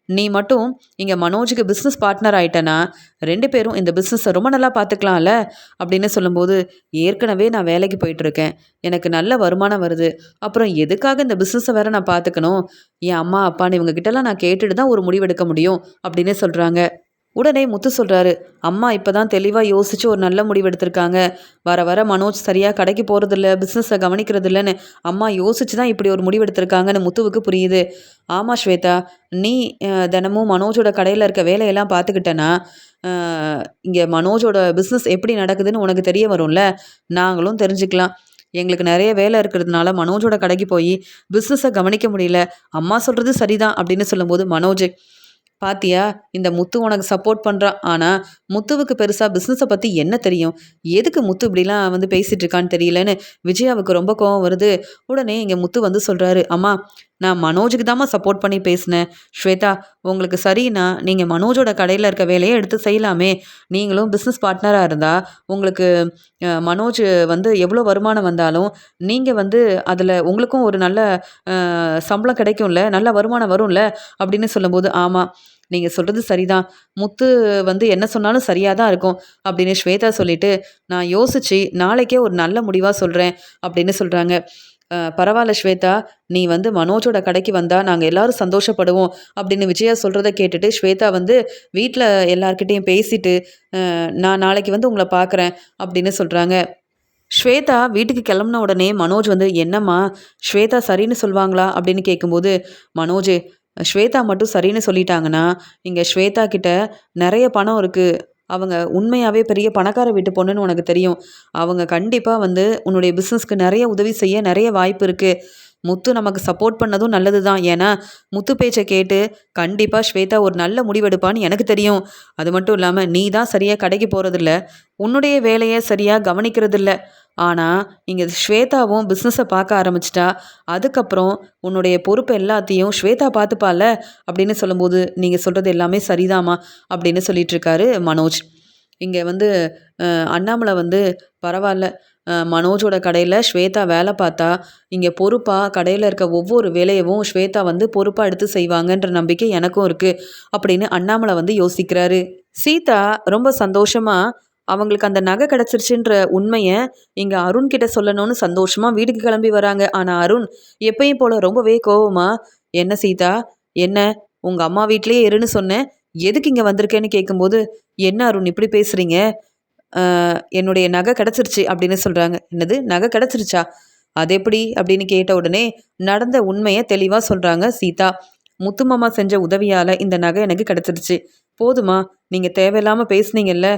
நீ மட்டும் இங்க மனோஜுக்கு பிசினஸ் பார்ட்னர் ஆயிட்டனா, 2 பேரும் இந்த பிசினஸ ரொம்ப நல்லா பார்த்துக்கலாம்ல" அப்படின்னு சொல்லும்போது, "ஏற்கனவே நான் வேலைக்கு போயிட்டுருக்கேன். எனக்கு நல்ல வருமானம் வருது. அப்புறம் எதுக்காக இந்த பிசினஸ வேற நான் பார்த்துக்கணும்? என் அம்மா, அப்பான்னு இவங்க கிட்டலாம் நான் கேட்டுட்டு தான் ஒரு முடிவெடுக்க முடியும்" அப்படின்னு சொல்றாங்க. உடனே முத்து சொல்றாரு, "அம்மா இப்பதான் தெளிவா யோசிச்சு ஒரு நல்ல முடிவு எடுத்திருக்காங்க. வர வர மனோஜ் சரியா கடைக்கு போறதில்ல, பிசினஸ கவனிக்கிறதில்லன்னு அம்மா யோசிச்சு தான் இப்படி ஒரு முடிவு எடுத்திருக்காங்கன்னு" முத்துவுக்கு புரியுது. "ஆமா ஸ்வேதா, நீ தினமும் மனோஜோட கடையில இருக்க வேலையெல்லாம் பார்த்துக்கிட்டனா, அ இங்க மனோஜோட பிசினஸ் எப்படி நடக்குதுன்னு உனக்கு தெரிய வரும்ல. நாங்களும் தெரிஞ்சுக்கலாம். எங்களுக்கு நெறைய வேலை இருக்கிறதுனால மனோஜோட கடைக்கு போய் பிசினஸ கவனிக்க முடியல. அம்மா சொல்றது சரிதான்" அப்படின்னு சொல்லும்போது, மனோஜ், "பாத்தியா, இந்த முத்து உனக்கு சப்போர்ட் பண்றான். ஆனா, முத்துவுக்கு பெருசா பிசினஸ பத்தி என்ன தெரியும்? எதுக்கு முத்து இப்படிலாம் வந்து பேசிட்டு இருக்கான்னு தெரியலன்னு" விஜயாவுக்கு ரொம்ப கோவம் வருது. உடனே இங்க முத்து வந்து சொல்றாரு, "அம்மா, நான் மனோஜுக்கு தாம்மா சப்போர்ட் பண்ணி பேசினேன். ஸ்வேதா, உங்களுக்கு சரின்னா நீங்கள் மனோஜோட கடையில் இருக்க வேலையை எடுத்து செய்யலாமே. நீங்களும் பிஸ்னஸ் பார்ட்னராக இருந்தால் உங்களுக்கு மனோஜ் வந்து எவ்வளோ வருமானம் வந்தாலும் நீங்கள் வந்து அதில் உங்களுக்கும் ஒரு நல்ல சம்பளம் கிடைக்கும்ல, நல்ல வருமானம் வரும்ல அப்படின்னு சொல்லும்போது, ஆமாம் நீங்கள் சொல்கிறது சரிதான். முத்து வந்து என்ன சொன்னாலும் சரியாக தான் இருக்கும் அப்படின்னு ஸ்வேதா சொல்லிட்டு, நான் யோசிச்சு நாளைக்கே ஒரு நல்ல முடிவாக சொல்கிறேன் அப்படின்னு சொல்கிறாங்க. பரவாயில்ல ஸ்வேதா, நீ வந்து மனோஜோட கடைக்கு வந்தால் நாங்கள் எல்லாரும் சந்தோஷப்படுவோம் அப்படின்னு விஜயா சொல்கிறத கேட்டுட்டு ஸ்வேதா வந்து வீட்டில் எல்லார்கிட்டேயும் பேசிட்டு, நான் நாளைக்கு வந்து உங்களை பார்க்குறேன் அப்படின்னு சொல்கிறாங்க. ஸ்வேதா வீட்டுக்கு கிளம்புன உடனே மனோஜ் வந்து, என்னம்மா ஸ்வேதா சரின்னு சொல்லுவாங்களா அப்படின்னு கேட்கும்போது, மனோஜ், ஸ்வேதா மட்டும் சரின்னு சொல்லிட்டாங்கன்னா இங்கே ஸ்வேதா கிட்ட நிறைய பணம் இருக்குது. அவங்க உண்மையாகவே பெரிய பணக்கார வீட்டு பொண்ணுன்னு உனக்கு தெரியும். அவங்க கண்டிப்பாக வந்து உன்னுடைய பிஸ்னஸ்க்கு நிறைய உதவி செய்ய நிறைய வாய்ப்பு இருக்குது. முத்து நமக்கு சப்போர்ட் பண்ணதும் நல்லது தான். ஏன்னா முத்து பேச்சை கேட்டு கண்டிப்பாக ஸ்வேதா ஒரு நல்ல முடிவெடுப்பான்னு எனக்கு தெரியும். அது மட்டும் இல்லாமல் நீ தான் சரியாக கடைக்கு போகிறதில்ல, உன்னுடைய வேலையை சரியாக கவனிக்கிறதில்ல. ஆனால் இங்கே ஸ்வேதாவும் பிஸ்னஸை பார்க்க ஆரம்பிச்சிட்டா, அதுக்கப்புறம் உன்னுடைய பொறுப்பு எல்லாத்தையும் ஸ்வேதா பார்த்துப்பால அப்படின்னு சொல்லும்போது, நீங்கள் சொல்கிறது எல்லாமே சரிதாம்மா அப்படின்னு சொல்லிட்டு இருக்காரு மனோஜ். இங்கே வந்து அண்ணாமலை வந்து, பரவாயில்ல, மனோஜோட கடையில் ஸ்வேதா வேலை பார்த்தா இங்கே பொறுப்பாக கடையில் இருக்க ஒவ்வொரு வேலையவும் ஸ்வேதா வந்து பொறுப்பாக எடுத்து செய்வாங்கன்ற நம்பிக்கை எனக்கும் இருக்குது அப்படின்னு அண்ணாமலை வந்து யோசிக்கிறாரு. சீதா ரொம்ப சந்தோஷமாக அவங்களுக்கு அந்த நகை கிடச்சிருச்சுன்ற உண்மையை இங்கே அருண் கிட்ட சொல்லணும்னு சந்தோஷமாக வீட்டுக்கு கிளம்பி வராங்க. ஆனால் அருண் எப்பயும் போல் ரொம்பவே கோவமா, என்ன சீதா, என்ன உங்கள் அம்மா வீட்லேயே இருன்னு சொன்னேன், எதுக்கு இங்கே வந்திருக்கேன்னு கேட்கும்போது, என்ன அருண் இப்படி பேசுகிறீங்க, என்னுடைய நகை கிடச்சிருச்சு அப்படின்னு சொல்கிறாங்க. என்னது நகை கிடச்சிருச்சா, அது எப்படி அப்படின்னு கேட்ட உடனே நடந்த உண்மையை தெளிவாக சொல்கிறாங்க சீதா. முத்துமாமா செஞ்ச உதவியால் இந்த நகை எனக்கு கிடச்சிருச்சு. போதுமா, நீங்கள் தேவையில்லாமல் பேசுனீங்கல்ல.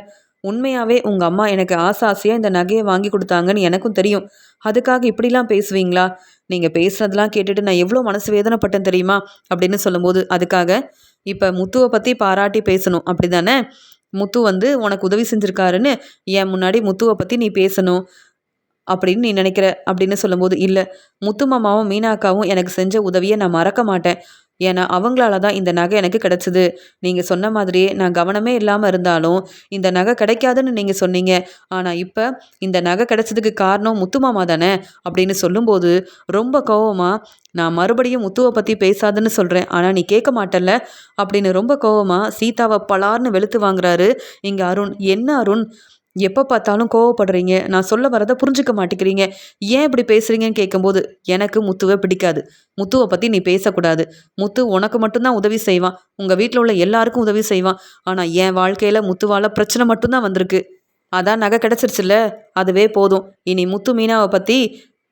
உண்மையாகவே உங்கள் அம்மா எனக்கு ஆசையாக இந்த நகையை வாங்கி கொடுத்தாங்கன்னு எனக்கும் தெரியும். அதுக்காக இப்படிலாம் பேசுவீங்களா? நீங்கள் பேசுனதெல்லாம் கேட்டுட்டு நான் எவ்வளோ மனசு வேதனைப்பட்டேன் தெரியுமா அப்படின்னு சொல்லும்போது, அதுக்காக இப்போ முத்துவை பற்றி பாராட்டி பேசணும் அப்படி தானே? முத்து வந்து உனக்கு உதவி செஞ்சுருக்காருன்னு என் முன்னாடி முத்துவை பற்றி நீ பேசணும் அப்படின்னு நீ நினைக்கிற அப்படின்னு சொல்லும்போது, இல்லை, முத்து மாமாவும் மீனாக்காவும் எனக்கு செஞ்ச உதவியை நான் மறக்க மாட்டேன். ஏன்னா அவங்களால தான் இந்த நகை எனக்கு கிடச்சிது. நீங்கள் சொன்ன மாதிரியே நான் கவனமே இல்லாமல் இருந்தாலும் இந்த நகை கிடைக்காதுன்னு நீங்கள் சொன்னீங்க. ஆனால் இப்போ இந்த நகை கிடைச்சதுக்கு காரணம் முத்து மாமா தானே அப்படின்னு சொல்லும்போது, ரொம்ப கோவமாக, நான் மறுபடியும் முத்துவை பற்றி பேசாதுன்னு சொல்கிறேன், ஆனால் நீ கேட்க மாட்டல்ல அப்படின்னு ரொம்ப கோவமாக சீதாவை பலார்னு வெளுத்து வாங்குறாரு இங்கே அருண். என்ன அருண், எப்போ பார்த்தாலும் கோவப்படுறீங்க, நான் சொல்ல வரதை புரிஞ்சுக்க மாட்டேங்கிறீங்க, ஏன் இப்படி பேசுகிறீங்கன்னு கேட்கும்போது, எனக்கு முத்துவை பிடிக்காது, முத்துவை பற்றி நீ பேசக்கூடாது. முத்து உனக்கு மட்டும்தான் உதவி செய்வான், உங்கள் வீட்டில் உள்ள எல்லாருக்கும் உதவி செய்வான். ஆனால் என் வாழ்க்கையில் முத்துவால் பிரச்சனை மட்டும்தான் வந்திருக்கு. அதான் நகை கிடச்சிருச்சுல்ல, அதுவே போதும். இனி முத்து மீனாவை பற்றி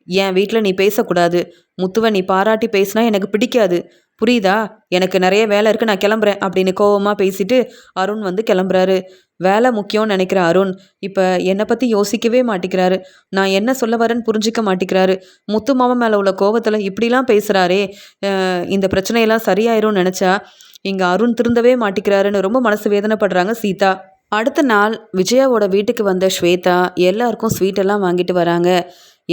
என் வீட்டில் நீ பேசக்கூடாது. முத்துவை நீ பாராட்டி பேசினா எனக்கு பிடிக்காது, புரியுதா? எனக்கு நிறைய வேலை இருக்குது, நான் கிளம்புறேன் அப்படின்னு கோவமாக பேசிட்டு அருண் வந்து கிளம்புறாரு. வேலை முக்கியம்னு நினைக்கிற அருண் இப்போ என்னை பற்றி யோசிக்கவே மாட்டேங்கிறாரு. நான் என்ன சொல்ல வரேன்னு புரிஞ்சிக்க மாட்டேங்கிறாரு. முத்து மாமா மேலே உள்ள கோவத்தில் இப்படிலாம் பேசுகிறாரே, இந்த பிரச்சனையெல்லாம் சரியாயிரும்னு நினச்சா இங்கே அருண் திருந்தவே மாட்டேங்கிறாருன்னு ரொம்ப மனசு வேதனைப்படுறாங்க சீதா. அடுத்த நாள் விஜயாவோட வீட்டுக்கு வந்த ஸ்வேதா எல்லாருக்கும் ஸ்வீட்டெல்லாம் வாங்கிட்டு வராங்க.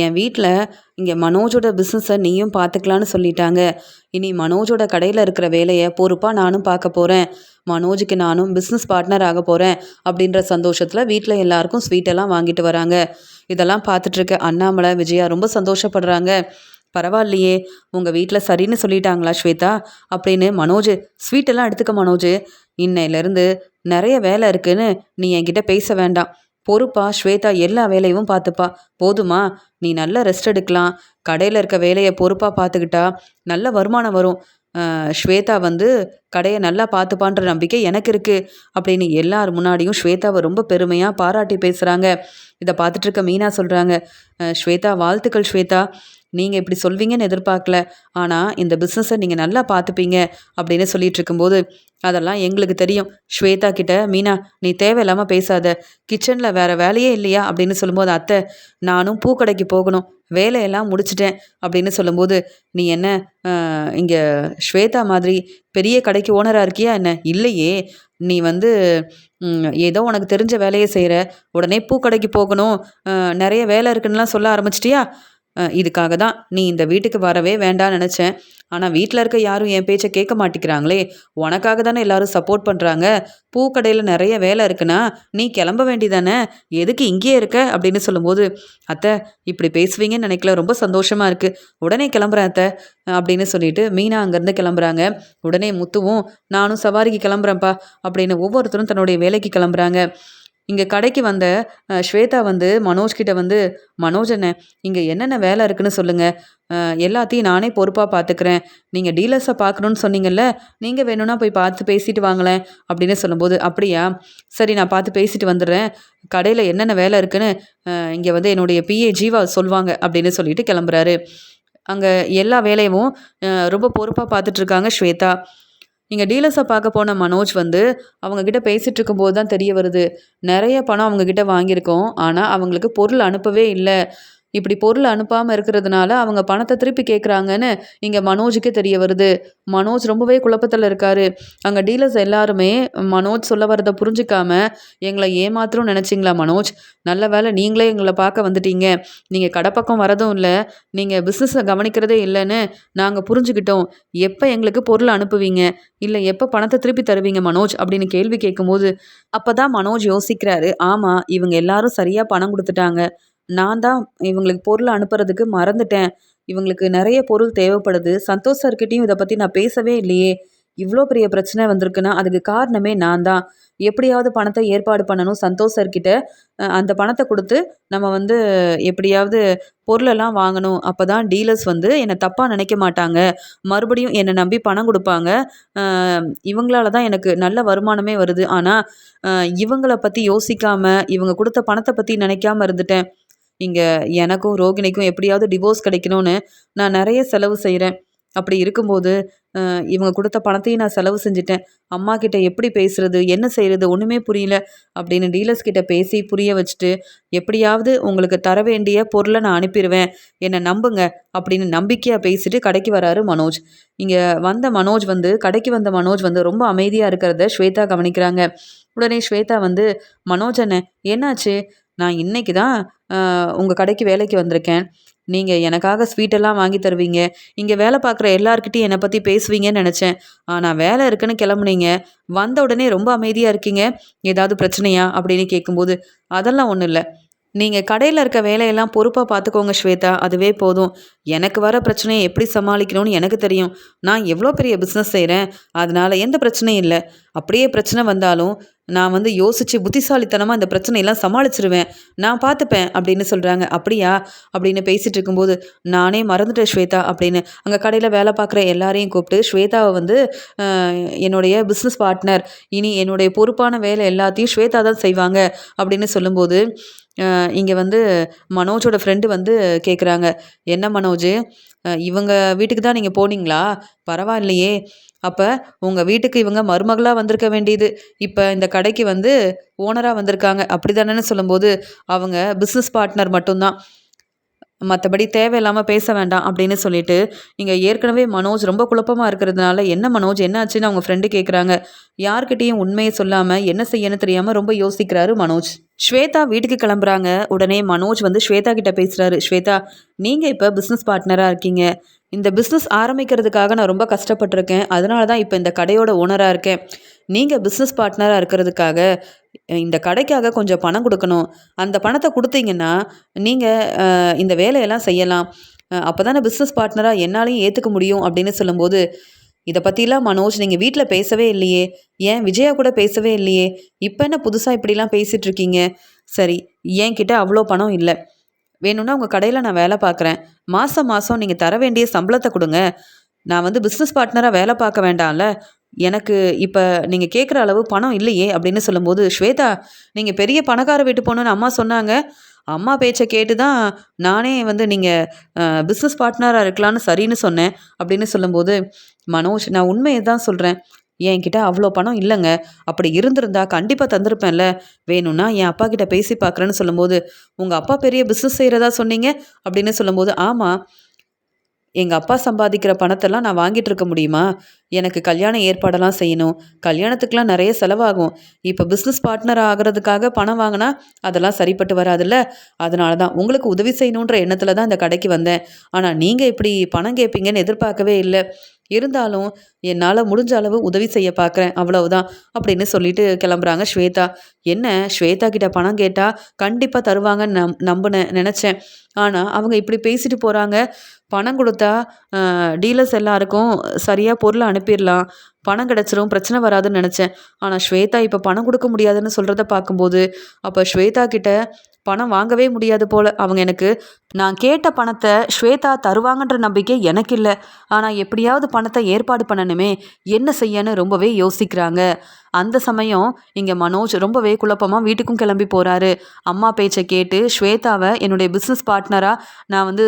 என் வீட்டில் இங்கே மனோஜோட பிஸ்னஸை நீயும் பார்த்துக்கலான்னு சொல்லிட்டாங்க. இனி மனோஜோட கடையில் இருக்கிற வேலையை பொறுப்பாக நானும் பார்க்க போகிறேன். மனோஜுக்கு நானும் பிஸ்னஸ் பார்ட்னர் ஆக போகிறேன் அப்படின்ற சந்தோஷத்தில் வீட்டில் எல்லாருக்கும் ஸ்வீட்டெல்லாம் வாங்கிட்டு வராங்க. இதெல்லாம் பார்த்துட்ருக்க அண்ணாமலை, விஜயா ரொம்ப சந்தோஷப்படுறாங்க. பரவாயில்லையே, உங்கள் வீட்டில் சரின்னு சொல்லிட்டாங்களா ஸ்வேதா அப்படின்னு. மனோஜ், ஸ்வீட்டெல்லாம் எடுத்துக்க மனோஜ், இன்னையிலேருந்து நிறைய வேலை இருக்குன்னு நீ என்கிட்ட பேச வேண்டாம். பொறுப்பா ஸ்வேதா எல்லா வேலையும் பார்த்துப்பா, போதுமா? நீ நல்ல ரெஸ்ட் எடுக்கலாம். கடையில் இருக்க வேலையை பொறுப்பாக பார்த்துக்கிட்டா நல்ல வருமானம் வரும். ஸ்வேதா வந்து கடையை நல்லா பார்த்துப்பான்ற நம்பிக்கை எனக்கு இருக்குது அப்படின்னு எல்லார் முன்னாடியும் ஸ்வேதாவை ரொம்ப பெருமையாக பாராட்டி பேசுகிறாங்க. இதை பார்த்துட்ருக்க மீனா சொல்கிறாங்க, ஸ்வேதா வாழ்த்துக்கள் ஸ்வேதா, நீங்கள் இப்படி சொல்வீங்கன்னு எதிர்பார்க்கல, ஆனால் இந்த பிஸ்னஸை நீங்கள் நல்லா பார்த்துப்பீங்க அப்படின்னு சொல்லிட்டு இருக்கும்போது, அதெல்லாம் எங்களுக்கு தெரியும் ஸ்வேதா கிட்ட, மீனா நீ தேவையில்லாமல் பேசாத, கிச்சனில் வேறு வேலையே இல்லையா அப்படின்னு சொல்லும்போது, அத்தை நானும் பூக்கடைக்கு போகணும், வேலையெல்லாம் முடிச்சிட்டேன் அப்படின்னு சொல்லும்போது, நீ என்ன இங்கே ஸ்வேதா மாதிரி பெரிய கடைக்கு ஓனராக இருக்கியா என்ன? இல்லையே, நீ வந்து ஏதோ உனக்கு தெரிஞ்ச வேலையை செய்கிற, உடனே பூக்கடைக்கு போகணும், நிறைய வேலை இருக்குன்னுலாம் சொல்ல ஆரம்பிச்சிட்டியா? இதுக்காக தான் நீ இந்த வீட்டுக்கு வரவே வேண்டாம்னு நினச்சேன். ஆனால் வீட்டில் இருக்க யாரும் என் பேச்சை கேட்க மாட்டேங்கிறாங்களே. உனக்காக தானே எல்லாரும் சப்போர்ட் பண்ணுறாங்க. பூக்கடையில் நிறைய வேலை இருக்குன்னா நீ கிளம்ப வேண்டிதானே, எதுக்கு இங்கேயே இருக்க அப்படின்னு சொல்லும்போது, அத்தை இப்படி பேசுவீங்கன்னு நினைக்கல, ரொம்ப சந்தோஷமாக இருக்குது, உடனே கிளம்புறேன் அத்தை அப்படின்னு சொல்லிட்டு மீனா அங்கேருந்து கிளம்புறாங்க. உடனே முத்துவும் நானும் சவாரிக்கு கிளம்புறேன்ப்பா அப்படின்னு ஒவ்வொருத்தரும் தன்னுடைய வேலைக்கு கிளம்புறாங்க. இங்கே கடைக்கு வந்த ஸ்வேதா வந்து மனோஜ் கிட்ட வந்து, மனோஜ் அண்ணே இங்கே என்னென்ன வேலை இருக்குன்னு சொல்லுங்கள், எல்லாத்தையும் நானே பொறுப்பாக பார்த்துக்கிறேன். நீங்கள் டீலர்ஸை பார்க்கணுன்னு சொன்னீங்கல்ல, நீங்கள் வேணும்னா போய் பார்த்து பேசிட்டு வாங்களேன் அப்படின்னு சொல்லும்போது, அப்படியா சரி நான் பார்த்து பேசிட்டு வந்துடுறேன். கடையில் என்னென்ன வேலை இருக்குன்னு இங்கே வந்து என்னுடைய பிஏ ஜீவா சொல்லுவாங்க அப்படின்னு சொல்லிட்டு கிளம்புறாரு. அங்கே எல்லா வேலையும் ரொம்ப பொறுப்பாக பார்த்துட்ருக்காங்க ஸ்வேதா. இங்கே டீலர்ஸை பார்க்க போன மனோஜ் வந்து அவங்கக்கிட்ட பேசிகிட்டு இருக்கும்போது தான் தெரிய வருது, நிறைய பணம் அவங்கக்கிட்ட வாங்கியிருக்கோம், ஆனால் அவங்களுக்கு பொருள் அனுப்பவே இல்லை. இப்படி பொருள் அனுப்பாமல் இருக்கிறதுனால அவங்க பணத்தை திருப்பி கேட்குறாங்கன்னு இங்கே மனோஜுக்கு தெரிய வருது. மனோஜ் ரொம்பவே குழப்பத்தில் இருக்காரு. அங்கே டீலர்ஸ் எல்லாருமே மனோஜ் சொல்ல வரதை புரிஞ்சுக்காம, எங்களை ஏமாத்திரம் நினச்சிங்களா மனோஜ், நல்ல வேலை நீங்களே எங்களை பார்க்க வந்துட்டீங்க, நீங்கள் கடை பக்கம் வரதும் இல்லை, நீங்கள் பிஸ்னஸை கவனிக்கிறதே இல்லைன்னு நாங்கள் புரிஞ்சுக்கிட்டோம், எப்போ எங்களுக்கு பொருள் அனுப்புவீங்க, இல்லை எப்போ பணத்தை திருப்பி தருவீங்க மனோஜ் அப்படின்னு கேள்வி கேட்கும்போது, அப்போ தான் மனோஜ் யோசிக்கிறாரு, ஆமாம் இவங்க எல்லாரும் சரியாக பணம் கொடுத்துட்டாங்க, நான் தான் இவங்களுக்கு பொருள் அனுப்புறதுக்கு மறந்துட்டேன், இவங்களுக்கு நிறைய பொருள் தேவைப்படுது, சந்தோஷ் சார்கிட்டையும் இதை பற்றி நான் பேசவே இல்லையே, இவ்வளோ பெரிய பிரச்சனை வந்திருக்குன்னா அதுக்கு காரணமே நான் தான், எப்படியாவது பணத்தை ஏற்பாடு பண்ணணும், சந்தோஷ் சார்கிட்ட அந்த பணத்தை கொடுத்து நம்ம வந்து எப்படியாவது பொருளெல்லாம் வாங்கணும், அப்போ தான் டீலர்ஸ் வந்து என்னை தப்பாக நினைக்க மாட்டாங்க, மறுபடியும் என்னை நம்பி பணம் கொடுப்பாங்க, இவங்களால தான் எனக்கு நல்ல வருமானமே வருது, ஆனால் இவங்கள பற்றி யோசிக்காமல் இவங்க கொடுத்த பணத்தை பற்றி நினைக்காம இருந்துட்டேன், இங்கே எனக்கும் ரோகிணிக்கும் எப்படியாவது டிவோர்ஸ் கிடைக்கணும்னு நான் நிறைய செலவு செய்கிறேன், அப்படி இருக்கும்போது இவங்க கொடுத்த பணத்தையும் நான் செலவு செஞ்சுட்டேன், அம்மா கிட்ட எப்படி பேசுறது என்ன செய்கிறது ஒன்றுமே புரியல அப்படின்னு டீலர்ஸ் கிட்ட பேசி புரிய வச்சுட்டு, எப்படியாவது உங்களுக்கு தர வேண்டிய பொருளை நான் அனுப்பிடுவேன், என்னை நம்புங்க அப்படின்னு நம்பிக்கையாக பேசிட்டு கடைக்கு வராரு மனோஜ். இங்கே வந்த மனோஜ் வந்து கடைக்கு வந்த மனோஜ் வந்து ரொம்ப அமைதியாக இருக்கிறத ஸ்வேதா கவனிக்கிறாங்க. உடனே ஸ்வேதா வந்து, மனோஜ் அண்ணே என்னாச்சு, நான் இன்னைக்கு தான் உங்கள் கடைக்கு வேலைக்கு வந்திருக்கேன், நீங்கள் எனக்காக ஸ்வீட்டெல்லாம் வாங்கி தருவீங்க, இங்கே வேலை பார்க்குற எல்லார்கிட்டையும் என்னை பற்றி பேசுவீங்கன்னு நினச்சேன், ஆனால் வேலை இருக்குன்னு கிளம்புனீங்க, வந்த உடனே ரொம்ப அமைதியாக இருக்கீங்க, ஏதாவது பிரச்சனையா அப்படின்னு கேட்கும்போது, அதெல்லாம் ஒன்றும் இல்லை, நீங்கள் கடையில் இருக்க வேலையெல்லாம் பொறுப்பாக பார்த்துக்கோங்க ஸ்வேதா, அதுவே போதும், எனக்கு வர பிரச்சனையை எப்படி சமாளிக்கணும்னு எனக்கு தெரியும், நான் எவ்வளோ பெரிய பிஸ்னஸ் செய்கிறேன், அதனால் எந்த பிரச்சனையும் இல்லை, அப்படியே பிரச்சனை வந்தாலும் நான் வந்து யோசித்து புத்திசாலித்தனமாக இந்த பிரச்சனையெல்லாம் சமாளிச்சிருவேன், நான் பார்த்துப்பேன் அப்படின்னு சொல்கிறாங்க. அப்படியா அப்படின்னு பேசிகிட்டு இருக்கும்போது, நானே மறந்துட்டேன் ஸ்வேதா அப்படின்னு அங்கே கடையில் வேலை பார்க்குற எல்லாரையும் கூப்பிட்டு ஸ்வேதாவை வந்து என்னுடைய பிஸ்னஸ் பார்ட்னர், இனி என்னுடைய பொறுப்பான வேலை எல்லாத்தையும் ஸ்வேதா தான் செய்வாங்க அப்படின்னு சொல்லும்போது, இங்கே வந்து மனோஜோட ஃப்ரெண்டு வந்து கேட்குறாங்க, என்ன மனோஜ் இவங்க வீட்டுக்கு தான் நீங்கள் போனீங்களா, பரவாயில்லையே, அப்போ உங்கள் வீட்டுக்கு இவங்க மருமகளாக வந்திருக்க வேண்டியது, இப்போ இந்த கடைக்கு வந்து ஓனராக வந்திருக்காங்க அப்படி தானேன்னு சொல்லும்போது, அவங்க பிஸ்னஸ் பார்ட்னர் மட்டும்தான், மற்றபடி தேவையில்லாமல் பேச வேண்டாம் அப்படின்னு சொல்லிட்டு, இங்கே ஏற்கனவே மனோஜ் ரொம்ப குழப்பமாக இருக்கிறதுனால, என்ன மனோஜ் என்னாச்சுன்னு அவங்க ஃப்ரெண்டு கேட்குறாங்க. யார்கிட்டையும் உண்மையை சொல்லாமல் என்ன செய்யணும்னு தெரியாமல் ரொம்ப யோசிக்கிறாரு மனோஜ். ஸ்வேதா வீட்டுக்கு கிளம்புறாங்க. உடனே மனோஜ் வந்து ஸ்வேதா கிட்ட பேசுகிறாரு. ஸ்வேதா, நீங்கள் இப்போ பிஸ்னஸ் பார்ட்னராக இருக்கீங்க, இந்த பிஸ்னஸ் ஆரம்பிக்கிறதுக்காக நான் ரொம்ப கஷ்டப்பட்டிருக்கேன், அதனால தான் இப்போ இந்த கடையோட ஓனராக இருக்கேன், நீங்கள் பிஸ்னஸ் பார்ட்னராக இருக்கிறதுக்காக இந்த கடைக்காக கொஞ்சம் பணம் கொடுக்கணும், அந்த பணத்தை கொடுத்தீங்கன்னா நீங்கள் இந்த வேலையெல்லாம் செய்யலாம், அப்போ தானே பிஸ்னஸ் பார்ட்னராக என்னாலையும் ஏற்றுக்க முடியும் அப்படின்னு சொல்லும்போது, இதை பற்றிலாம் மனோஜ் நீங்கள் வீட்டில் பேசவே இல்லையே, ஏன் விஜயா கூட பேசவே இல்லையே, இப்போ என்ன புதுசாக இப்படிலாம் பேசிகிட்டு இருக்கீங்க, சரி என்கிட்ட அவ்வளோ பணம் இல்லை, வேணும்னா உங்கள் கடையில் நான் வேலை பார்க்குறேன், மாதம் மாதம் நீங்கள் தர வேண்டிய சம்பளத்தை கொடுங்க, நான் வந்து பிஸ்னஸ் பார்ட்னராக வேலை பார்க்க வேண்டாம்ல, எனக்கு இப்போ நீங்கள் கேட்குற அளவு பணம் இல்லையே அப்படின்னு சொல்லும்போது, ஸ்வேதா நீங்கள் பெரிய பணக்கார வீட்டு போகணுன்னு அம்மா சொன்னாங்க, அம்மா பேச்சை கேட்டு தான் நானே வந்து நீங்கள் பிஸ்னஸ் பார்ட்னராக இருக்கலான்னு சரின்னு சொன்னேன் அப்படின்னு சொல்லும்போது, மனோஜ் நான் உண்மையை தான் சொல்கிறேன், என்கிட்ட அவ்வளோ பணம் இல்லைங்க, அப்படி இருந்திருந்தா கண்டிப்பாக தந்திருப்பேன்ல, வேணும்னா என் அப்பா கிட்ட பேசி பார்க்குறேன்னு சொல்லும்போது, உங்கள் அப்பா பெரிய பிஸ்னஸ் செய்கிறதா சொன்னீங்க அப்படின்னு சொல்லும்போது, ஆமாம் எங்கள் அப்பா சம்பாதிக்கிற பணத்தெல்லாம் நான் வாங்கிட்டு இருக்க முடியுமா? எனக்கு கல்யாண ஏற்பாடெல்லாம் செய்யணும். கல்யாணத்துக்குலாம் நிறைய செலவாகும். இப்போ பிஸ்னஸ் பார்ட்னர் ஆகிறதுக்காக பணம் வாங்கினா அதெல்லாம் சரிப்பட்டு வராதுல்ல. அதனால தான் உங்களுக்கு உதவி செய்யணுன்ற எண்ணத்தில் தான் இந்த கடைக்கு வந்தேன். ஆனால் நீங்கள் இப்படி பணம் கேட்பீங்கன்னு எதிர்பார்க்கவே இல்லை. இருந்தாலும் என்னால் முடிஞ்ச அளவு உதவி செய்ய பார்க்குறேன், அவ்வளவுதான் அப்படின்னு சொல்லிட்டு கிளம்புறாங்க ஸ்வேதா. என்ன, ஸ்வேதா கிட்ட பணம் கேட்டால் கண்டிப்பாக தருவாங்கன்னு நம்பினேன், நினச்சேன். ஆனால் அவங்க இப்படி பேசிட்டு போகிறாங்க. பணம் கொடுத்தா டீலர்ஸ் எல்லாருக்கும் சரியாக பொருளை அனுப்பிடலாம், பணம் கிடச்சிரும், பிரச்சனை வராதுன்னு நினச்சேன். ஆனால் ஸ்வேதா இப்போ பணம் கொடுக்க முடியாதுன்னு சொல்கிறத பார்க்கும்போது அப்போ ஸ்வேதா கிட்ட பணம் வாங்கவே முடியாது போல். அவங்க எனக்கு நான் கேட்ட பணத்தை ஸ்வேதா தருவாங்கன்ற நம்பிக்கை எனக்கு இல்லை. ஆனால் எப்படியாவது பணத்தை ஏற்பாடு பண்ணணுமே, என்ன செய்யன்னு ரொம்பவே யோசிக்கிறாங்க. அந்த சமயம் இங்கே மனோஜ் ரொம்பவே குழப்பமாக வீட்டுக்கும் கிளம்பி போகிறாரு. அம்மா பேச்சை கேட்டு ஸ்வேதாவை என்னுடைய பிஸ்னஸ் பார்ட்னராக நான்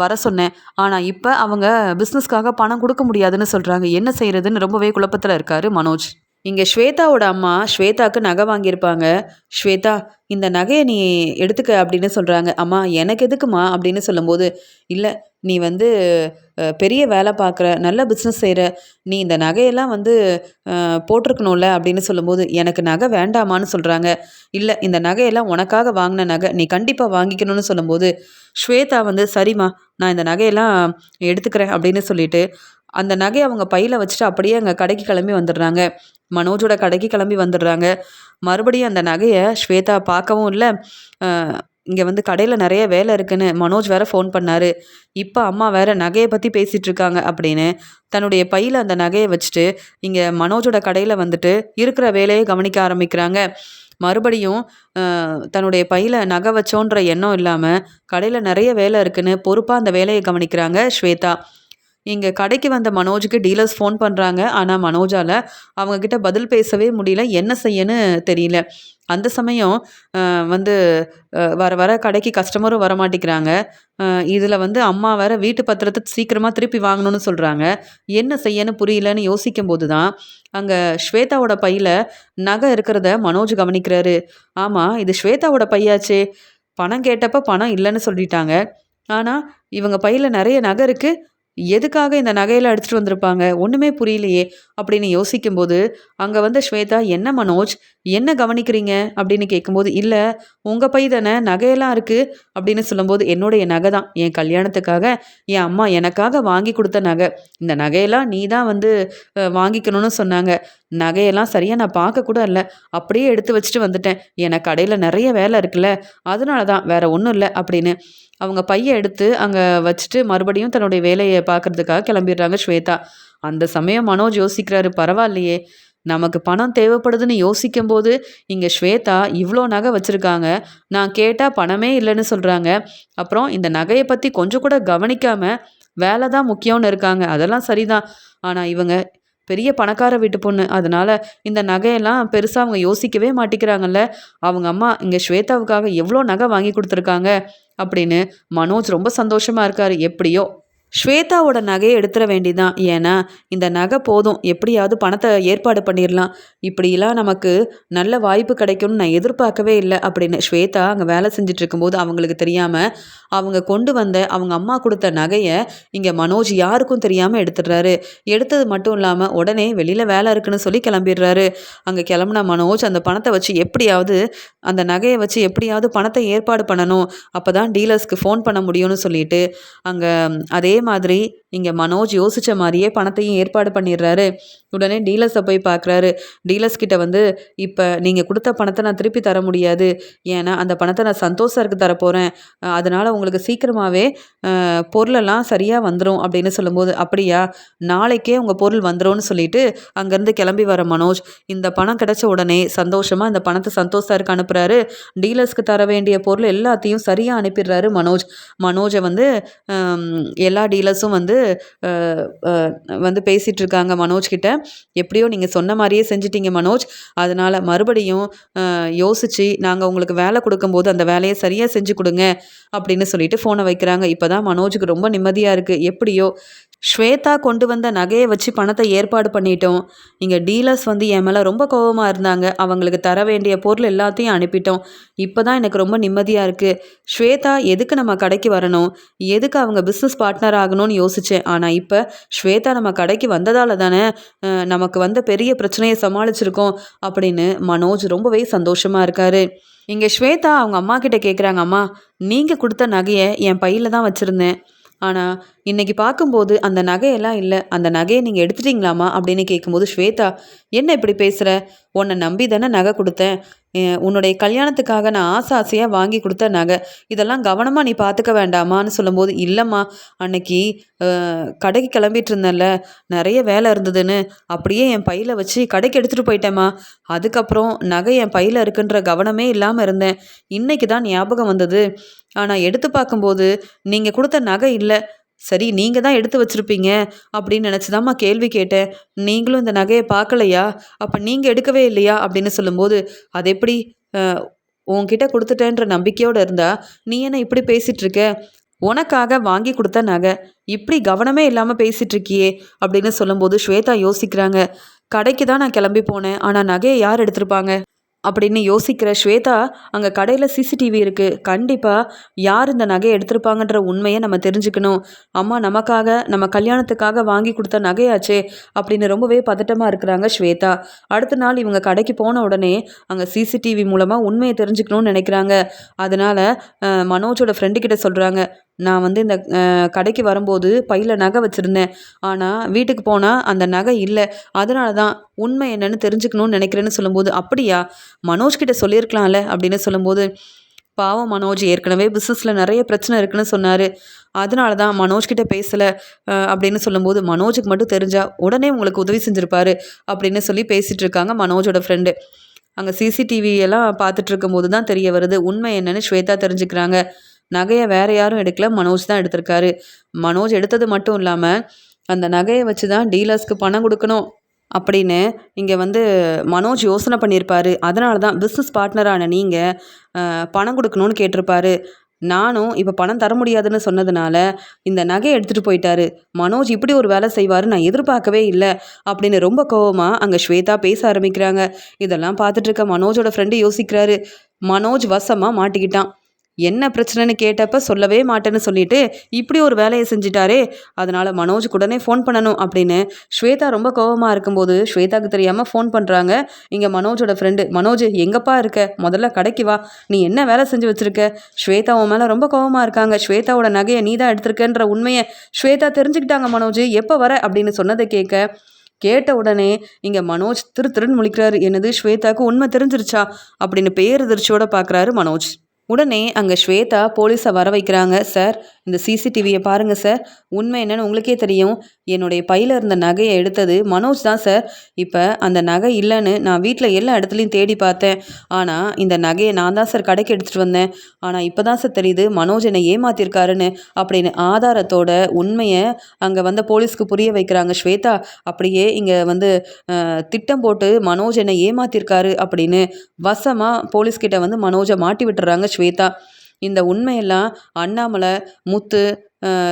வர சொன்னேன். ஆனால் இப்போ அவங்க பிஸ்னஸ்க்காக பணம் கொடுக்க முடியாதுன்னு சொல்கிறாங்க. என்ன செய்கிறதுன்னு ரொம்பவே குழப்பத்தில் இருக்காரு மனோஜ். இங்கே ஸ்வேதாவோட அம்மா ஸ்வேதாவுக்கு நகை வாங்கியிருப்பாங்க. ஸ்வேதா, இந்த நகையை நீ எடுத்துக்க அப்படின்னு சொல்கிறாங்க. அம்மா எனக்கு எதுக்குமா அப்படின்னு சொல்லும்போது, இல்லை நீ பெரிய வேலை பார்க்குற, நல்ல பிஸ்னஸ் செய்கிற, நீ இந்த நகையெல்லாம் போட்டிருக்கணும்ல அப்படின்னு சொல்லும்போது, எனக்கு நகை வேண்டாமான்னு சொல்கிறாங்க. இல்லை, இந்த நகையெல்லாம் உனக்காக வாங்கின நகை, நீ கண்டிப்பாக வாங்கிக்கணும்னு சொல்லும்போது ஸ்வேதா சரிம்மா நான் இந்த நகையெல்லாம் எடுத்துக்கிறேன் அப்படின்னு சொல்லிட்டு அந்த நகையை அவங்க பையில் வச்சுட்டு அப்படியே அங்கே கடைக்கு கிளம்பி வந்துடுறாங்க. மனோஜோட கடைக்கு கிளம்பி வந்துடுறாங்க. மறுபடியும் அந்த நகையை ஸ்வேதா பார்க்கவும் இல்லை. இங்கே கடையில் நிறைய வேலை இருக்குன்னு மனோஜ் வேற ஃபோன் பண்ணார். இப்போ அம்மா வேற நகையை பற்றி பேசிகிட்டு இருக்காங்க அப்படின்னு தன்னுடைய பையில் அந்த நகையை வச்சுட்டு இங்கே மனோஜோட கடையில் இருக்கிற வேலையை கவனிக்க ஆரம்பிக்கிறாங்க. மறுபடியும் தன்னுடைய பையில் நகை வச்சோன்ற எண்ணம் இல்லாமல் கடையில் நிறைய வேலை இருக்குன்னு பொறுப்பாக அந்த வேலையை கவனிக்கிறாங்க ஸ்வேதா. இங்கே கடைக்கு வந்த மனோஜுக்கு டீலர்ஸ் ஃபோன் பண்ணுறாங்க. ஆனால் மனோஜால் அவங்கக்கிட்ட பதில் பேசவே முடியல, என்ன செய்யன்னு தெரியல. அந்த சமயம் வர வர கடைக்கு கஸ்டமரும் வரமாட்டேங்கிறாங்க. இதில் அம்மா வேற வீட்டு பத்திரத்தை சீக்கிரமாக திருப்பி வாங்கணும்னு சொல்கிறாங்க. என்ன செய்யன்னு புரியலன்னு யோசிக்கும் போது தான் அங்கே ஸ்வேதாவோட பையில் நகை இருக்கிறத மனோஜ் கவனிக்கிறாரு. ஆமாம், இது ஸ்வேதாவோட பையாச்சே. பணம் கேட்டப்போ பணம் இல்லைன்னு சொல்லிட்டாங்க. ஆனால் இவங்க பையில் நிறைய நகை இருக்குது. எதுக்காக இந்த நகையெல்லாம் எடுத்துகிட்டு வந்திருப்பாங்க, ஒன்றுமே புரியலையே அப்படின்னு யோசிக்கும்போது அங்கே ஸ்வேதா, என்ன மனோஜ், என்ன கவனிக்கிறீங்க அப்படின்னு கேட்கும்போது, இல்லை உங்கள் பை தானே நகையெல்லாம் இருக்குது அப்படின்னு சொல்லும்போது, என்னுடைய நகை தான், என் கல்யாணத்துக்காக என் அம்மா எனக்காக வாங்கி கொடுத்த நகை. இந்த நகையெல்லாம் நீ தான் வாங்கிக்கணும்னு சொன்னாங்க. நகையெல்லாம் சரியாக நான் பார்க்கக்கூட இல்லை, அப்படியே எடுத்து வச்சுட்டு வந்துட்டேன். எனக்கு கடையில் நிறைய வேலை இருக்குல்ல, அதனால தான், வேற ஒன்றும் இல்லை அப்படின்னு அவங்க பையை எடுத்து அங்கே வச்சுட்டு மறுபடியும் தன்னுடைய வேலையை பார்க்குறதுக்காக கிளம்பிடுறாங்க ஸ்வேதா. அந்த சமயம் மனோஜ் யோசிக்கிறாரு, பரவாயில்லையே நமக்கு பணம் தேவைப்படுதுன்னு யோசிக்கும்போது இங்கே ஸ்வேதா இவ்வளோ நகை வச்சுருக்காங்க, நான் கேட்டால் பணமே இல்லைன்னு சொல்கிறாங்க. அப்புறம் இந்த நகையை பற்றி கொஞ்சம் கூட கவனிக்காமல் வேலை தான் முக்கியம்னு இருக்காங்க. அதெல்லாம் சரிதான். ஆனால் இவங்க பெரிய பணக்கார வீட்டு பொண்ணு, அதனால் இந்த நகையெல்லாம் பெருசாக அவங்க யோசிக்கவே மாட்டேங்கிறாங்கல்ல. அவங்க அம்மா இங்கே ஸ்வேதாவுக்காக எவ்வளோ நகை வாங்கி கொடுத்துருக்காங்க அப்படின்னு மனோஜ் ரொம்ப சந்தோஷமாக இருக்கார். எப்படியோ ஸ்வேதாவோட நகையை எடுத்துட வேண்டிதான். ஏன்னா இந்த நகை போதும், எப்படியாவது பணத்தை ஏற்பாடு பண்ணிடலாம். இப்படிலாம் நமக்கு நல்ல வாய்ப்பு கிடைக்கும்னு நான் எதிர்பார்க்கவே இல்லை அப்படின்னு ஸ்வேதா அங்கே வேலை செஞ்சுட்டு இருக்கும்போது அவங்களுக்கு தெரியாமல் அவங்க கொண்டு வந்த அவங்க அம்மா கொடுத்த நகையை இங்கே மனோஜ் யாருக்கும் தெரியாமல் எடுத்துடுறாரு. எடுத்தது மட்டும் இல்லாமல் உடனே வெளியில் வேலை இருக்குன்னு சொல்லி கிளம்பிடுறாரு. அங்கே கிளம்புன மனோஜ் அந்த பணத்தை வச்சு எப்படியாவது அந்த நகையை வச்சு எப்படியாவது பணத்தை ஏற்பாடு பண்ணணும், அப்போ தான் டீலர்ஸ்க்கு ஃபோன் பண்ண முடியும்னு சொல்லிட்டு அங்கே அதே மாதிரி இங்கே மனோஜ் யோசித்த மாதிரியே பணத்தையும் ஏற்பாடு பண்ணிடுறாரு. உடனே டீலர்ஸை போய் பார்க்குறாரு. டீலர்ஸ் கிட்ட இப்போ நீங்கள் கொடுத்த பணத்தை நான் திருப்பி தர முடியாது, ஏன்னா அந்த பணத்தை நான் சந்தோஷருக்கு தரப்போகிறேன், அதனால் உங்களுக்கு சீக்கிரமாகவே பொருளெல்லாம் சரியாக வந்துடும் அப்படின்னு சொல்லும்போது, அப்படியா, நாளைக்கே உங்கள் பொருள் வந்துடும்னு சொல்லிட்டு அங்கேருந்து கிளம்பி வர மனோஜ் இந்த பணம் கிடைச்ச உடனே சந்தோஷமாக இந்த பணத்தை சந்தோஷருக்கு அனுப்புகிறாரு. டீலர்ஸ்க்கு தர வேண்டிய பொருள் எல்லாத்தையும் சரியாக அனுப்பிடுறாரு மனோஜ். மனோஜை எல்லா டீலர்ஸும் பேசிகிட்டு இருக்காங்க மனோஜ் கிட்ட. எப்படியோ நீங்கள் சொன்ன மாதிரியே செஞ்சிட்டீங்க மனோஜ், அதனால் மறுபடியும் யோசித்து நாங்கள் உங்களுக்கு வேலை கொடுக்கும்போது அந்த வேலையை சரியாக செஞ்சு கொடுங்க அப்படின்னு சொல்லிட்டு ஃபோனை வைக்கிறாங்க. இப்போ தான் மனோஜுக்கு ரொம்ப நிம்மதியாக இருக்குது. எப்படியோ ஸ்வேதா கொண்டு வந்த நகையை வச்சு பணத்தை ஏற்பாடு பண்ணிட்டோம். இங்கே டீலர்ஸ் வந்து என் மேலே ரொம்ப கோவமாக இருந்தாங்க. அவங்களுக்கு தர வேண்டிய பொருள் எல்லாத்தையும் அனுப்பிட்டோம். இப்போ தான் எனக்கு ரொம்ப நிம்மதியாக இருக்குது. ஸ்வேதா எதுக்கு நம்ம கடைக்கு வரணும், எதுக்கு அவங்க பிஸ்னஸ் பார்ட்னர் ஆகணும்னு யோசித்தேன். ஆனால் இப்போ ஸ்வேதா நம்ம கடைக்கு வந்ததால் தானே நமக்கு வந்த பெரிய பிரச்சனையை சமாளிச்சிருக்கோம் அப்படின்னு மனோஜ் ரொம்பவே சந்தோஷமாக இருக்காரு. இங்கே ஸ்வேதா அவங்க அம்மா கிட்ட கேட்குறாங்க, அம்மா நீங்கள் கொடுத்த நகையை என் பையில் தான் வச்சுருந்தேன். ஆனால் இன்னைக்கு பார்க்கும்போது அந்த நகையெல்லாம் இல்லை. அந்த நகையை நீங்கள் எடுத்துட்டீங்களாம்மா அப்படின்னு கேட்கும்போது ஸ்வேதா, என்ன இப்படி பேசுகிற? உன்னை நம்பி தானே நகை கொடுத்தேன். உன்னுடைய கல்யாணத்துக்காக நான் ஆசையாக வாங்கி கொடுத்த நகை. இதெல்லாம் கவனமாக நீ பார்த்துக்க வேண்டாமான்னு சொல்லும்போது, இல்லைம்மா அன்னைக்கு கடைக்கு கிளம்பிட்டு இருந்தேன்ல, நிறைய வேலை இருந்ததுன்னு அப்படியே என் பையில் வச்சு கடைக்கு எடுத்துகிட்டு போயிட்டேம்மா. அதுக்கப்புறம் நகை என் பையில் இருக்குன்ற கவனமே இல்லாமல் இருந்தேன். இன்னைக்கு தான் ஞாபகம் வந்தது. ஆனால் எடுத்து பார்க்கும்போது நீங்கள் கொடுத்த நகை இல்லை. சரி, நீங்கள் தான் எடுத்து வச்சுருப்பீங்க அப்படின்னு நினச்சிதாம்மா கேள்வி கேட்டேன். நீங்களும் இந்த நகையை பார்க்கலையா? அப்போ நீங்கள் எடுக்கவே இல்லையா அப்படின்னு சொல்லும்போது, அது எப்படி உன்கிட்ட கொடுத்துட்டேன்ற நம்பிக்கையோடு இருந்தா நீ என்ன இப்படி பேசிகிட்டு இருக்க? உனக்காக வாங்கி கொடுத்த நகை, இப்படி கவனமே இல்லாமல் பேசிகிட்டு இருக்கியே அப்படின்னு சொல்லும்போது ஸ்வேதா யோசிக்கிறாங்க. கடைக்கு தான் நான் கிளம்பி போனேன், ஆனால் நகையை யார் எடுத்திருப்பாங்க அப்படின்னு யோசிக்கிற ஸ்வேதா, அங்கே கடையில் சிசிடிவி இருக்குது. கண்டிப்பாக யார் இந்த நகையை எடுத்திருப்பாங்கன்ற உண்மையை நம்ம தெரிஞ்சுக்கணும். அம்மா நமக்காக நம்ம கல்யாணத்துக்காக வாங்கி கொடுத்த நகையாச்சே அப்படின்னு ரொம்பவே பதட்டமாக இருக்கிறாங்க ஸ்வேதா. அடுத்த நாள் இவங்க கடைக்கு போன உடனே அங்கே சிசிடிவி மூலமாக உண்மையை தெரிஞ்சுக்கணும்னு நினைக்கிறாங்க. அதனால் மனோஜோட ஃப்ரெண்டுக்கிட்ட சொல்கிறாங்க, நான் வந்து இந்த கடைக்கு வரும்போது பையில் நகை வச்சுருந்தேன். ஆனால் வீட்டுக்கு போனால் அந்த நகை இல்லை. அதனால தான் உண்மை என்னன்னு தெரிஞ்சுக்கணும்னு நினைக்கிறேன்னு சொல்லும்போது, அப்படியா, மனோஜ்கிட்ட சொல்லியிருக்கலாம்ல அப்படின்னு சொல்லும்போது, பாவம் மனோஜ் ஏற்கனவே பிஸ்னஸில் நிறைய பிரச்சனை இருக்குன்னு சொன்னார். அதனால தான் மனோஜ்கிட்ட பேசலை அப்படின்னு சொல்லும்போது, மனோஜுக்கு மட்டும் தெரிஞ்சா உடனே உங்களுக்கு உதவி செஞ்சுருப்பாரு அப்படின்னு சொல்லி பேசிகிட்டு இருக்காங்க மனோஜோட ஃப்ரெண்டு. அங்கே சிசிடிவி எல்லாம் பார்த்துட்டு இருக்கும்போது தான் தெரிய வருது உண்மை என்னன்னு ஸ்வேதா தெரிஞ்சுக்கிறாங்க. நகையை வேற யாரும் எடுக்கல, மனோஜ் தான் எடுத்திருக்காரு. மனோஜ் எடுத்தது மட்டும் இல்லாமல் அந்த நகையை வச்சு தான் டீலர்ஸ்க்கு பணம் கொடுக்கணும் அப்படின்னு இங்கே வந்து மனோஜ் யோசனை பண்ணியிருப்பாரு. அதனால தான் பிஸ்னஸ் பார்ட்னரான நீங்கள் பணம் கொடுக்கணும்னு கேட்டிருப்பாரு. நானும் இப்போ பணம் தர முடியாதுன்னு சொன்னதுனால இந்த நகையை எடுத்துகிட்டு போயிட்டாரு. மனோஜ் இப்படி ஒரு வேலை செய்வார் நான் எதிர்பார்க்கவே இல்லை அப்படின்னு ரொம்ப கோவமாக அங்கே ஸ்வேதா பேச ஆரம்பிக்கிறாங்க. இதெல்லாம் பார்த்துட்டு இருக்க மனோஜோட ஃப்ரெண்டு யோசிக்கிறாரு, மனோஜ் வசமாக மாட்டிக்கிட்டான். என்ன பிரச்சனைன்னு கேட்டப்ப சொல்லவே மாட்டேன்னு சொல்லிட்டு இப்படி ஒரு வேலையை செஞ்சிட்டாரே, அதனால் மனோஜுக்கு உடனே ஃபோன் பண்ணணும் அப்படின்னு ஸ்வேதா ரொம்ப கோபமாக இருக்கும்போது ஸ்வேதாவுக்கு தெரியாமல் ஃபோன் பண்ணுறாங்க இங்கே மனோஜோட ஃப்ரெண்டு. மனோஜ் எங்கப்பா இருக்க, முதல்ல கடைக்கு வா, நீ என்ன வேலை செஞ்சு வச்சுருக்க? ஸ்வேதா உன் மேலே ரொம்ப கோபமாக இருக்காங்க. ஸ்வேதாவோட நகையை நீ தான் எடுத்திருக்கன்ற உண்மையை ஸ்வேதா தெரிஞ்சுக்கிட்டாங்க. மனோஜ் எப்போ வர அப்படின்னு சொன்னதை கேட்ட உடனே இங்கே மனோஜ் திருன்னு முழிக்கிறாரு. என்னது, ஸ்வேதாவுக்கு உண்மை தெரிஞ்சிருச்சா அப்படின்னு பேரதிர்ச்சியோட பார்க்குறாரு மனோஜ். உடனே அங்கே ஸ்வேதா போலீஸை வர வைக்கிறாங்க. சார், இந்த சிசிடிவியை பாருங்கள் சார், உண்மை என்னன்னு உங்களுக்கே தெரியும். என்னுடைய பையில் இருந்த நகையை எடுத்தது மனோஜ் தான் சார். இப்போ அந்த நகை இல்லைன்னு நான் வீட்டில் எல்லா இடத்துலையும் தேடி பார்த்தேன். ஆனால் இந்த நகையை நான் தான் சார் கடைக்கு எடுத்துகிட்டு வந்தேன். ஆனால் இப்போ தான் சார் தெரியுது மனோஜ் என்னை ஏமாத்திருக்காருன்னு அப்படின்னு ஆதாரத்தோட உண்மையை அங்கே வந்த போலீஸ்க்கு புரிய வைக்கிறாங்க ஸ்வேதா. அப்படியே இங்கே வந்து திட்டம் போட்டு மனோஜ் என்னை ஏமாத்திருக்காரு அப்படின்னு வசமாக போலீஸ்கிட்ட வந்து மனோஜை மாட்டி விட்டுறாங்க ஸ்வேதா. இந்த உண்மையெல்லாம் அண்ணாமலை, முத்து,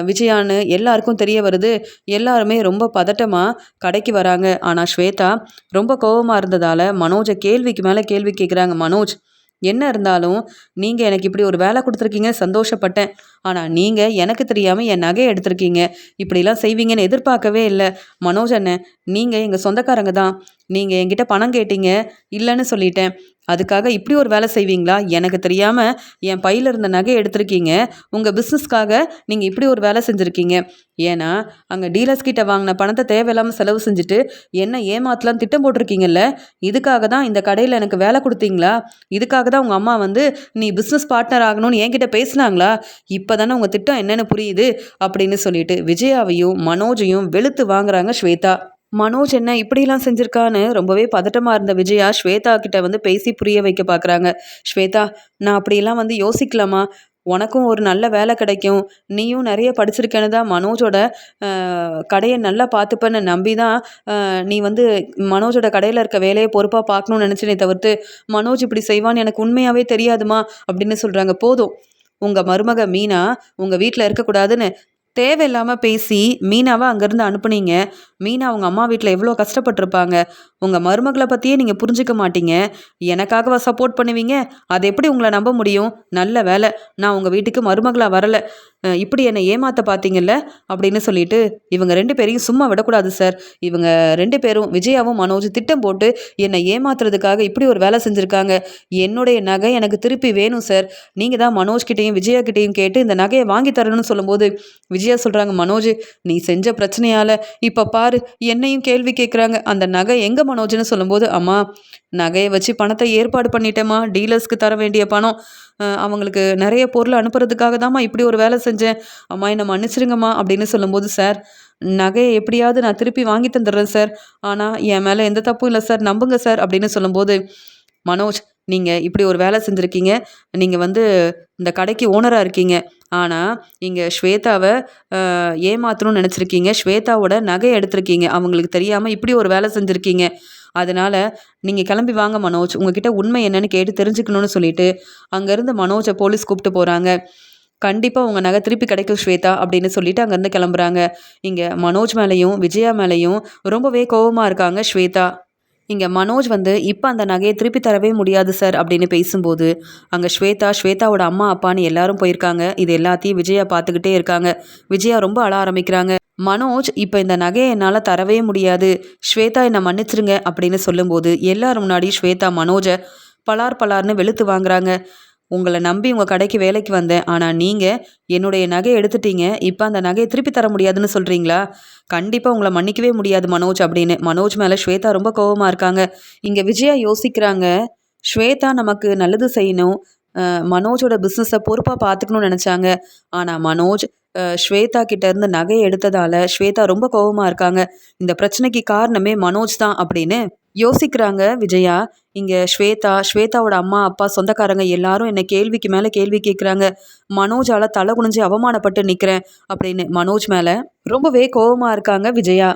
விஜயான்னு எல்லாருக்கும் தெரிய வருது. எல்லாருமே ரொம்ப பதட்டமாக கடைக்கு வராங்க. ஆனால் ஸ்வேதா ரொம்ப கோபமாக இருந்ததால் மனோஜை கேள்விக்கு மேலே கேள்வி கேட்குறாங்க. மனோஜ், என்ன இருந்தாலும் நீங்கள் எனக்கு இப்படி ஒரு வேலை கொடுத்துருக்கீங்க, சந்தோஷப்பட்டேன். ஆனால் நீங்கள் எனக்கு தெரியாமல் என் நகையை எடுத்திருக்கீங்க. இப்படிலாம் செய்வீங்கன்னு எதிர்பார்க்கவே இல்லை. மனோஜ் அண்ணன், நீங்கள் எங்கள் சொந்தக்காரங்க தான். நீங்கள் என்கிட்ட பணம் கேட்டீங்க, இல்லைன்னு சொல்லிட்டேன். அதுக்காக இப்படி ஒரு வேலை செய்வீங்களா? எனக்கு தெரியாமல் என் பையில் இருந்த நகையை எடுத்திருக்கீங்க. உங்கள் பிஸ்னஸ்க்காக நீங்கள் இப்படி ஒரு வேலை செஞ்சுருக்கீங்க. ஏன்னா அங்கே டீலர்ஸ் கிட்ட வாங்கின பணத்தை தேவையில்லாமல் செலவு செஞ்சுட்டு என்ன ஏமாத்தலாம் திட்டம் போட்டிருக்கீங்கல்ல. இதுக்காக தான் இந்த கடையில் எனக்கு வேலை கொடுத்தீங்களா? இதுக்காக தான் உங்கள் அம்மா வந்து நீ பிஸ்னஸ் பார்ட்னர் ஆகணும்னு என்கிட்ட பேசினாங்களா? இப்போ தானே உங்கள் திட்டம் என்னென்னு புரியுது அப்படின்னு சொல்லிட்டு விஜயாவையும் மனோஜையும் வெளுத்து வாங்குறாங்க ஸ்வேதா. மனோஜ் என்ன இப்படிலாம் செஞ்சுருக்கான்னு ரொம்பவே பதட்டமாக இருந்த விஜயா ஸ்வேதா கிட்ட வந்து பேசி புரிய வைக்க பார்க்குறாங்க. ஸ்வேதா, நான் அப்படியெல்லாம் வந்து யோசிக்கலாமா? உனக்கும் ஒரு நல்ல வேலை கிடைக்கும், நீயும் நிறைய படிச்சிருக்கேன்னு தான் மனோஜோட கடையை நல்லா பார்த்துப்பேன்னு நம்பி தான் நீ வந்து மனோஜோட கடையில் இருக்க வேலையை பொறுப்பாக பார்க்கணும்னு நினச்சினே தவிர்த்து மனோஜ் இப்படி செய்வான்னு எனக்கு உண்மையாகவே தெரியாதுமா அப்படின்னு சொல்கிறாங்க. போதும், உங்கள் மருமக மீனா உங்கள் வீட்டில் இருக்கக்கூடாதுன்னு தேவையில்லாமல் பேசி மீனாவை அங்கேருந்து அனுப்புனீங்க. மீனா அவங்க அம்மா வீட்டில் எவ்வளோ கஷ்டப்பட்டிருப்பாங்க. உங்கள் மருமகளை பற்றியே நீங்கள் புரிஞ்சுக்க மாட்டீங்க. எனக்காகவா சப்போர்ட் பண்ணுவீங்க? அது எப்படி உங்களை நம்ப முடியும்? நல்ல வேலை நான் உங்கள் வீட்டுக்கு மருமகளாக வரலை. இப்படி என்னை ஏமாற்ற பார்த்தீங்கல்ல அப்படின்னு சொல்லிட்டு இவங்க 2 பேரையும் சும்மா விடக்கூடாது சார். இவங்க 2 பேரும் விஜயாவும் மனோஜ் திட்டம் போட்டு என்னை ஏமாத்துறதுக்காக இப்படி ஒரு வேலை செஞ்சுருக்காங்க. என்னுடைய நகை எனக்கு திருப்பி வேணும் சார். நீங்கள் தான் மனோஜ்கிட்டையும் விஜயா கிட்டையும் கேட்டு இந்த நகையை வாங்கி தரணும்னு சொல்லும்போது விஜயா சொல்கிறாங்க, மனோஜ் நீ செஞ்ச பிரச்சனையால் இப்போ பாரு என்னையும் கேள்வி கேட்குறாங்க. அந்த நகை எங்கே மனோஜ்னு சொல்லும்போது, அம்மா நகையை வச்சு பணத்தை ஏற்பாடு பண்ணிட்டேம்மா. டீலர்ஸ்க்கு தர வேண்டிய பணம், அவங்களுக்கு நிறைய பொருள் அனுப்புறதுக்காக தாம்மா இப்படி ஒரு வேலை செஞ்சேன். அம்மா என்னை மன்னிச்சிருங்கம்மா அப்படின்னு சொல்லும்போது, சார் நகையை எப்படியாவது நான் திருப்பி வாங்கி தந்துடுறேன் சார். ஆனால் என் மேலே எந்த தப்பும் இல்லை சார், நம்புங்க சார் அப்படின்னு சொல்லும்போது, மனோஜ் நீங்கள் இப்படி ஒரு வேலை செஞ்சுருக்கீங்க. நீங்கள் இந்த கடைக்கு ஓனராக இருக்கீங்க. ஆனால் இங்கே ஸ்வேதாவை ஏமாற்றணும்னு நினச்சிருக்கீங்க. ஸ்வேதாவோட நகையை எடுத்திருக்கீங்க. அவங்களுக்கு தெரியாமல் இப்படி ஒரு வேலை செஞ்சுருக்கீங்க. அதனால் நீங்கள் கிளம்பி வாங்க மனோஜ். உங்ககிட்ட உண்மை என்னன்னு கேட்டு தெரிஞ்சுக்கணும்னு சொல்லிட்டு அங்கேருந்து மனோஜை போலீஸ் கூப்பிட்டு போகிறாங்க. கண்டிப்பாக உங்கள் நகை திருப்பி கிடைக்கும் ஸ்வேதா அப்படின்னு சொல்லிட்டு அங்கேருந்து கிளம்புறாங்க. இங்கே மனோஜ் மேலேயும் விஜயா மேலேயும் ரொம்பவே கோபமாக இருக்காங்க ஸ்வேதா. இங்கே மனோஜ் இப்போ அந்த நகையை திருப்பி தரவே முடியாது சார் அப்படின்னு பேசும்போது அங்கே ஸ்வேதாவோட அம்மா அப்பான்னு எல்லாரும் போயிருக்காங்க. இது எல்லாத்தையும் விஜயா பார்த்துக்கிட்டே இருக்காங்க. விஜயா ரொம்ப அழ ஆரம்பிக்கிறாங்க. மனோஜ் இப்போ இந்த நகையை என்னால் தரவே முடியாது, ஸ்வேதா என்னை மன்னிச்சிருங்க அப்படின்னு சொல்லும்போது எல்லாரும் முன்னாடி ஸ்வேதா மனோஜை பலார்னு வெளுத்து வாங்குறாங்க. உங்களை நம்பி உங்கள் கடைக்கு வேலைக்கு வந்தேன். ஆனால் நீங்கள் என்னுடைய நகையை எடுத்துட்டீங்க. இப்போ அந்த நகையை திருப்பி தர முடியாதுன்னு சொல்கிறீங்களா? கண்டிப்பாக உங்களை மன்னிக்கவே முடியாது மனோஜ் அப்படின்னு. மனோஜ் மேலே ஸ்வேதா ரொம்ப கோபமாக இருக்காங்க. இங்கே விஜயா யோசிக்கிறாங்க, ஸ்வேதா நமக்கு நல்லது செய்யணும், மனோஜோட பிஸ்னஸை பொறுப்பாக பார்த்துக்கணும்னு நினச்சாங்க. ஆனால் மனோஜ் ஸ்வேதா கிட்டேருந்து நகையை எடுத்ததால் ஸ்வேதா ரொம்ப கோபமாக இருக்காங்க. இந்த பிரச்சனைக்கு காரணமே மனோஜ் தான் அப்படின்னு யோசிக்கிறாங்க விஜயா. இங்கே ஸ்வேதாவோட அம்மா அப்பா சொந்தக்காரங்க எல்லாரும் என்னை கேள்விக்கு மேலே கேள்வி கேட்குறாங்க. மனோஜால் தலை குனிஞ்சு அவமானப்பட்டு நிற்கிறேன் அப்படின்னு மனோஜ் மேலே ரொம்பவே கோபமாக இருக்காங்க விஜயா.